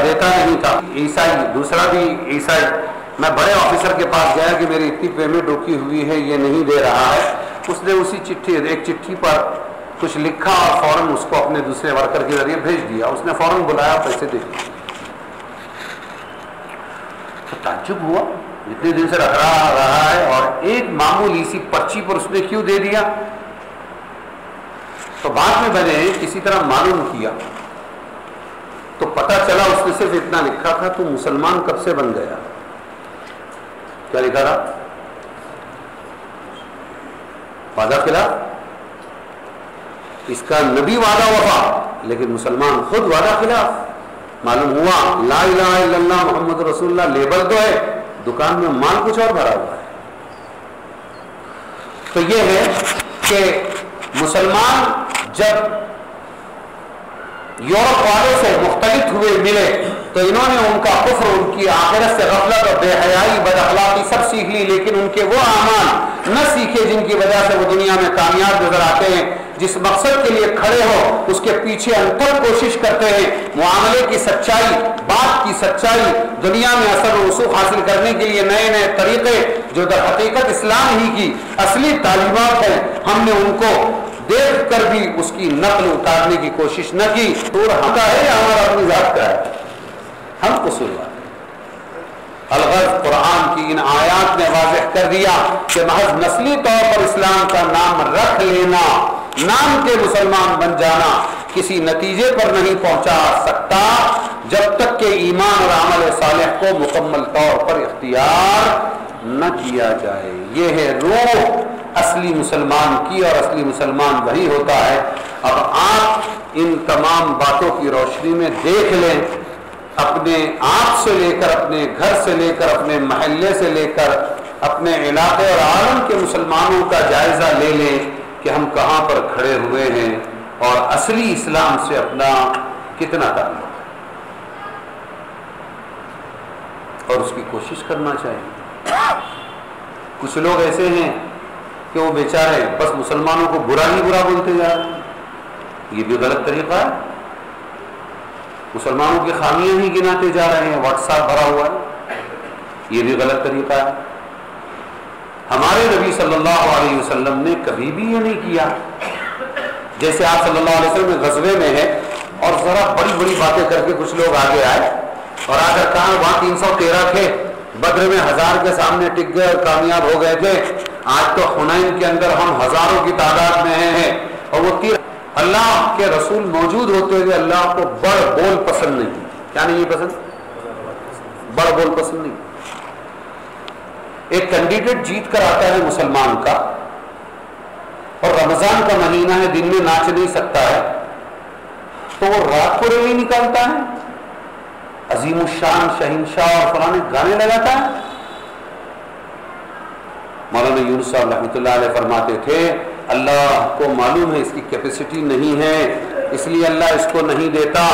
دیتا نہیں تھا. عیسائی دوسرا بھی عیسائی، میں بڑے آفیسر کے پاس گیا کہ میری اتنی پیمنٹ رکی ہوئی ہے یہ نہیں دے رہا ہے. اس نے اسی ایک چٹھی پر کچھ لکھا اور فوراً اس کو اپنے دوسرے ورکر کے ذریعے بھیج دیا. اس نے فوراً بلایا پیسے دے دیے. تو تعجب ہوا اتنے دن سے رکھ رہا ہے اور ایک معمولی سی پرچی پر اس نے کیوں دے دیا. تو بعد میں نے کسی طرح معلوم کیا تو پتہ چلا اس نے صرف اتنا لکھا تھا تو مسلمان کب سے بن گیا. کیا لکھا تھا؟ وعدہ خلاف. اس کا نبی وعدہ وفا لیکن مسلمان خود وعدہ خلاف. معلوم ہوا لا الہ الا اللہ محمد رسول اللہ لیبل تو ہے، دکان میں مال کچھ اور بھرا ہوا ہے. تو یہ ہے کہ مسلمان جب یورپ والوں سے مختلف ہوئے ملے تو انہوں نے ان کا کفر، ان کی آخرت سے غفلت اور بے حیائی، بد اخلاقی سب سیکھ لی، لیکن ان کے وہ اعمال نہ سیکھے جن کی وجہ سے وہ دنیا میں کامیاب نظر آتے ہیں. جس مقصد کے لیے کھڑے ہو اس کے پیچھے انتر کوشش کرتے ہیں. معاملے کی سچائی، بات کی سچائی، دنیا میں اثر و رسوخ حاصل کرنے کے لیے نئے نئے طریقے جو در حقیقت اسلام ہی کی اصلی تعلیمات ہیں، ہم نے ان کو دیکھ کر بھی اس کی نقل اتارنے کی کوشش نہ کی. تو ہم کا ہے یا ہمارا اپنی ذات کا ہے؟ ہم قصوروار. الغرض قرآن کی ان آیات نے واضح کر دیا کہ محض نسلی طور پر اسلام کا نام رکھ لینا، نام کے مسلمان بن جانا کسی نتیجے پر نہیں پہنچا سکتا جب تک کہ ایمان اور عمل صالح کو مکمل طور پر اختیار نہ کیا جائے. یہ ہے روح اصلی مسلمان کی، اور اصلی مسلمان وہی ہوتا ہے. اب آپ ان تمام باتوں کی روشنی میں دیکھ لیں، اپنے آپ سے لے کر، اپنے گھر سے لے کر، اپنے محلے سے لے کر اپنے علاقے اور عالم کے مسلمانوں کا جائزہ لے لیں کہ ہم کہاں پر کھڑے ہوئے ہیں اور اصلی اسلام سے اپنا کتنا تعلق ہے، اور اس کی کوشش کرنا چاہیے. کچھ لوگ ایسے ہیں کہ وہ بیچارے بس مسلمانوں کو برا ہی برا بولتے جا رہے ہیں. یہ بھی غلط طریقہ ہے. مسلمانوں کی خامیاں ہی گناتے جا رہے ہیں، واٹس ایپ بھرا ہوا ہے. یہ بھی غلط طریقہ ہے. ہمارے نبی صلی اللہ علیہ وسلم نے کبھی بھی یہ نہیں کیا. جیسے آپ صلی اللہ علیہ وسلم غزوے میں ہے اور ذرا بڑی بڑی باتیں کر کے کچھ لوگ آگے آئے اور آ کر کہا وہاں 313 تھے، بدر میں 1000 کے سامنے ٹک گئے اور کامیاب ہو گئے تھے. آج تو حنین کے اندر ہم ہزاروں کی تعداد میں ہیں اور وہ تیر. اللہ کے رسول موجود ہوتے ہوئے اللہ کو بڑ بول پسند نہیں. کیا نہیں پسند؟ بڑ بول پسند نہیں. ایک کینڈیڈیٹ جیت کر آتا ہے مسلمان کا اور رمضان کا مہینہ ہے، دن میں ناچ نہیں سکتا ہے تو وہ رات کو ریلی نکالتا ہے، عظیم الشان شہنشاہ اور فلاں گانے لگاتا ہے. مولانا یونس صاحب رحمۃ اللہ علیہ فرماتے تھے اللہ کو معلوم ہے اس کی کیپیسٹی نہیں ہے، اس لیے اللہ اس کو نہیں دیتا.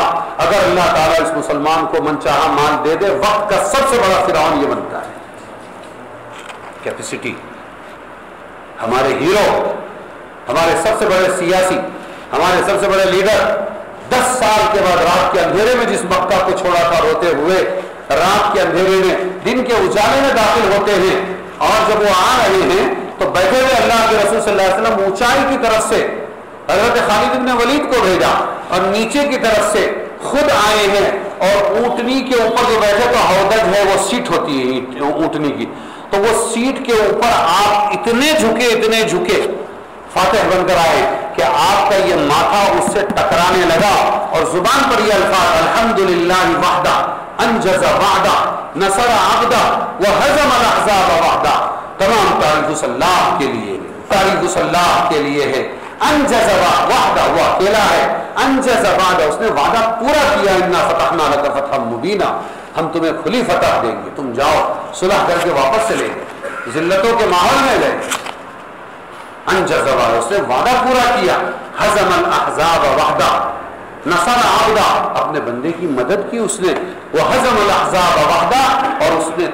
اگر اللہ تعالیٰ اس مسلمان کو من چاہا مال دے دے، وقت کا سب سے بڑا فرعون یہ بنتا ہے. کیپیسٹی. ہمارے ہیرو، ہمارے سب سے بڑے سیاسی، ہمارے سب سے بڑے لیڈر 10 سال کے بعد رات کے اندھیرے میں جس مکہ کو چھوڑا تھا روتے ہوئے، رات کے اندھیرے میں دن کے اجالے میں داخل ہوتے ہیں اور جب وہ آ رہے ہیں تو بیٹھے ہوئے اللہ کے رسول صلی اللہ علیہ وسلم اونچائی کی طرف سے حضرت خالد بن ولید کو بھیجا اور نیچے کی طرف سے خود آئے ہیں اور اونٹنی کے اوپر جو بیٹھے تو ہودج ہے وہ سیٹ ہوتی ہے اونٹنی کی، تو وہ سیٹ کے اوپر آپ اتنے جھکے فاتح بن کر آئے کہ آپ کا یہ ماتھا اس سے ٹکرانے لگا اور زبان پر یہ الفاظ الحمدللہ وحدہ انجز وعدہ نصر عبدہ وہزم الاحزاب وحدہ. تمام تعریف اللہ کے لیے، تعریف اللہ کے لیے ہے. انجز وحدہ وہ اکیلا ہے، انجز وعدہ اس نے وعدہ پورا کیا. انا فتحنا لک فتحا مبینا، ہم تمہیں کھلی فتح دیں گے، تم جاؤ صلح کر کے واپس چلے گئے، ذلتوں کے ماحول میں گئے. انجز وعدہ اس نے وعدہ پورا کیا. حزم الاحزاب وحدہ نصر عبدہ اپنے بندے کی مدد کی اس نے. وَهَزَمَ الْأَحْزَابَ وَحْدَهُ، اور اس نے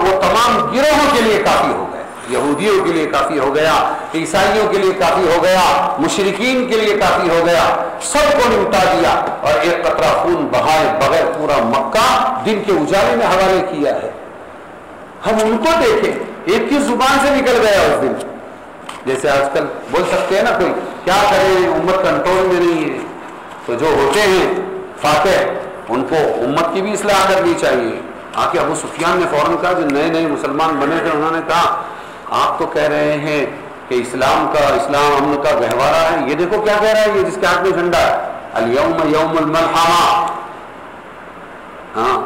وہ تمام گروہوں کے لیے کافی ہو گئے، یہودیوں کے لیے کافی ہو گیا، عیسائیوں کے لیے کافی ہو گیا، مشرکین کے لیے کافی ہو گیا، سب کو نمٹا دیا اور ایک قطرہ خون بہائے بغیر پورا مکہ دن کے اجالے میں حوالے کیا ہے۔ ہم ان کو دیکھیں، ایک کی زبان سے نکل گیا اس دن، جیسے آج کل بول سکتے ہیں نا کوئی کیا کرے، امت کنٹرول میں نہیں ہے، تو جو ہوتے ہیں فاتح ان کو امت کی بھی اصلاح کرنی چاہیے۔ آکے ابو سفیان نے فوراً کہا، جو نئے نئے مسلمان بنے تھے، انہوں نے کہا آپ تو کہہ رہے ہیں کہ اسلام امن کا گہوارہ ہے، یہ دیکھو کیا کہہ رہا ہے یہ جس کے ہاتھ میں جھنڈا ہے، الیوم یوم الملحمہ، ہاں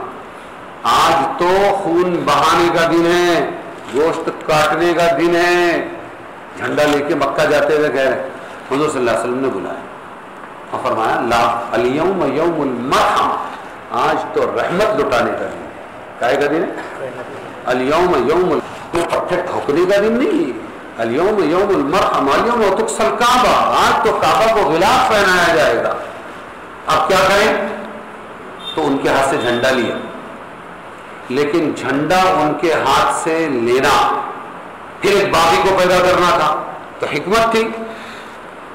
آج تو خون بہانے کا دن ہے، گوشت کاٹنے کا دن ہے، جھنڈا لے کے مکہ جاتے ہوئے کہہ رہے، حضور صلی اللہ علیہ وسلم نے بلایا اور فرمایا لا الیوم یوم المرحمہ، آج تو رحمت لٹانے کا دن ہے۔ کائے کا دن ہے؟ الیوم یوم پٹھے ٹھوکنے کا دن نہیں، الیوم یوم المرحمہ، الیوم تکسل کعبہ، آج تو کعبہ کو غلاف پہنایا جائے گا۔ اب کیا کریں؟ تو ان کے ہاتھ سے جھنڈا لیا، لیکن جھنڈا ان کے ہاتھ سے لینا پھر ایک باغی کو پیدا کرنا تھا، تو حکمت تھی،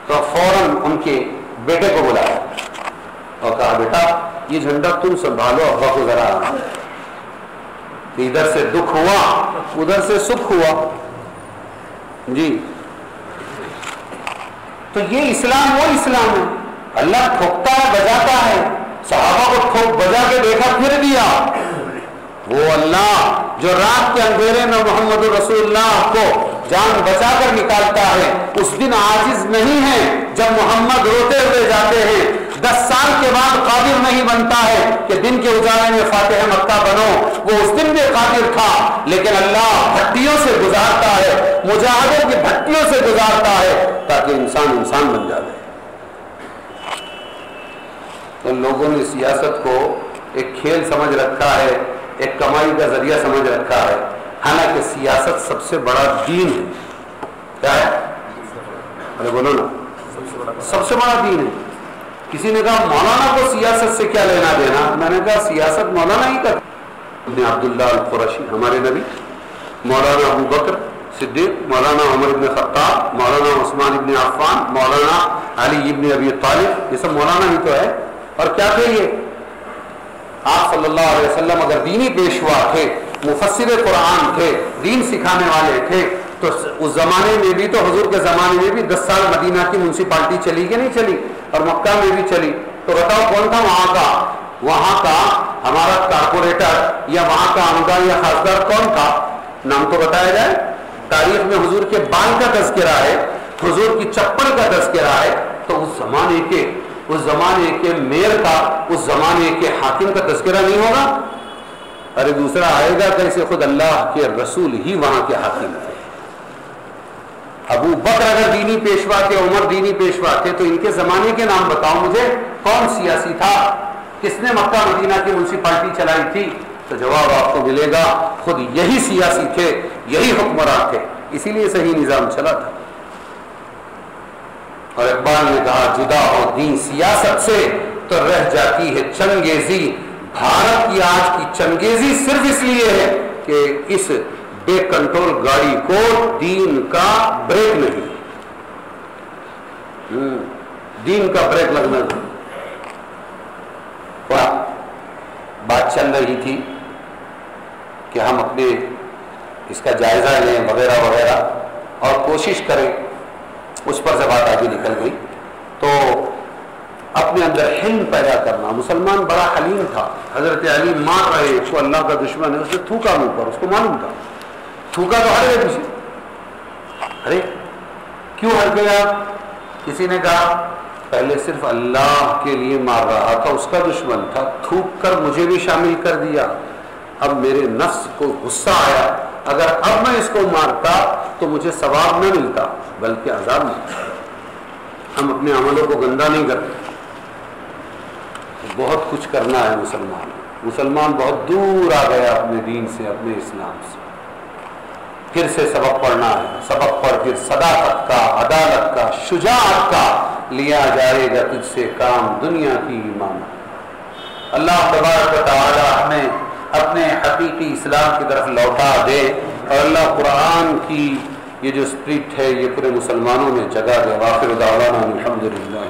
تو فوراً ان کے بیٹے کو بلایا اور کہا بیٹا یہ جھنڈا تم سنبھالو، ابا کو ذرا ادھر سے دکھ ہوا ادھر سے سکھ ہوا جی۔ تو یہ اسلام وہ اسلام ہے، اللہ ٹھوکتا ہے بجاتا ہے، صحابہ کو ٹھوک بجا کے دیکھا پھر دیا، وہ اللہ جو رات کے اندھیرے میں محمد رسول اللہ کو جان بچا کر نکالتا ہے، اس دن عاجز نہیں ہے جب محمد روتے ہوئے جاتے ہیں، 10 سال کے بعد قادر نہیں بنتا ہے کہ دن کے اجالے میں فاتح مکہ بنو، وہ اس دن بھی قادر تھا، لیکن اللہ بھٹیوں سے گزارتا ہے، مجاہدوں کی بھٹیوں سے گزارتا ہے تاکہ انسان بن جائے۔ تو لوگوں نے سیاست کو ایک کھیل سمجھ رکھا ہے، ایک کمائی کا ذریعہ سمجھ رکھا ہے، حالانکہ سیاست سب سے بڑا دین ہے۔ کیا ہے؟ ارے بولو نا، سب سے بڑا دین ہے۔ کسی نے کہا مولانا کو سیاست سے کیا لینا دینا؟ میں نے کہا سیاست مولانا ہی کرتا۔ ابن عبداللہ القرشی ہمارے نبی، مولانا ابو بکر صدیق، مولانا عمر ابن خطاب، مولانا عثمان ابن عفان، مولانا علی ابن ابی طالب، یہ سب مولانا ہی تو ہے۔ اور کیا تھے یہ؟ آپ صلی اللہ علیہ وسلم اگر دینی پیشوا تھے، مفسر قرآن تھے، دین سکھانے والے تھے، تو اس زمانے میں بھی، تو حضور کے زمانے میں بھی 10 سال مدینہ کی میونسپلٹی چلی کہ نہیں چلی، اور مکہ میں بھی چلی، تو بتاؤ کون تھا وہاں کا ہمارا کارپوریٹر یا وہاں کا عمدہ یا خاصدار کون تھا؟ نام تو بتایا جائے۔ تاریخ میں حضور کے بال کا تذکرہ ہے، حضور کی چپل کا تذکرہ ہے، تو اس زمانے کے میر کا، اس زمانے کے حاکم کا تذکرہ نہیں ہوگا؟ ارے دوسرا آئے گا کیسے؟ خود اللہ کے رسول ہی وہاں کے حاکم تھے۔ ابو بکر اگر دینی پیشوا تھے، عمر دینی پیشوا تھے، تو ان کے زمانے کے نام بتاؤ مجھے، کون سیاسی تھا، کس نے مکہ مدینہ کی میونسپلٹی چلائی تھی؟ تو جواب آپ کو ملے گا خود یہی سیاسی تھے، یہی حکمران تھے، اسی لیے صحیح نظام چلا تھا۔ اور اقبال نے کہا جدا ہو دین سیاست سے تو رہ جاتی ہے چنگیزی، بھارت کی آج کی چنگیزی صرف اس لیے ہے کہ اس بے کنٹرول گاڑی کو دین کا بریک نہیں، دین کا بریک لگنا نہیں۔ بات چل رہی تھی کہ ہم اپنے اس کا جائزہ لیں وغیرہ وغیرہ اور کوشش کریں، اس پر سے بات آگے نکل گئی۔ تو اپنے اندر حلم پیدا کرنا، مسلمان بڑا حلیم تھا، حضرت علی مار رہے، اس کو اللہ کا دشمن ہے، اس نے تھوکا منہ پر، اس کو معلوم تھا تھوکا تو ہر گئے، ارے کیوں ہر گیا؟ کسی نے کہا پہلے صرف اللہ کے لیے مار رہا تھا، اس کا دشمن تھا، تھوک کر مجھے بھی شامل کر دیا، اب میرے نفس کو غصہ آیا، اگر اب میں اس کو مارتا تو مجھے ثواب نہ ملتا بلکہ عذاب ملتا۔ ہم اپنے عملوں کو گندا نہیں کرتے، بہت کچھ کرنا ہے۔ مسلمان بہت دور آ گیا اپنے دین سے، اپنے اسلام سے۔ پھر سے سبق پڑھنا ہے، سبق پڑھ پھر صداقت کا، عدالت کا، شجاعت کا لیا جائے گا تجھ سے کام، دنیا کی امامت۔ اللہ تبارک و تعالی ہمیں اپنے حقیقی اسلام کی طرف لوٹا دے، اور اللہ قرآن کی یہ جو اسپرٹ ہے یہ پورے مسلمانوں میں جگہ دے۔ وآخر دعوانا الحمدللہ۔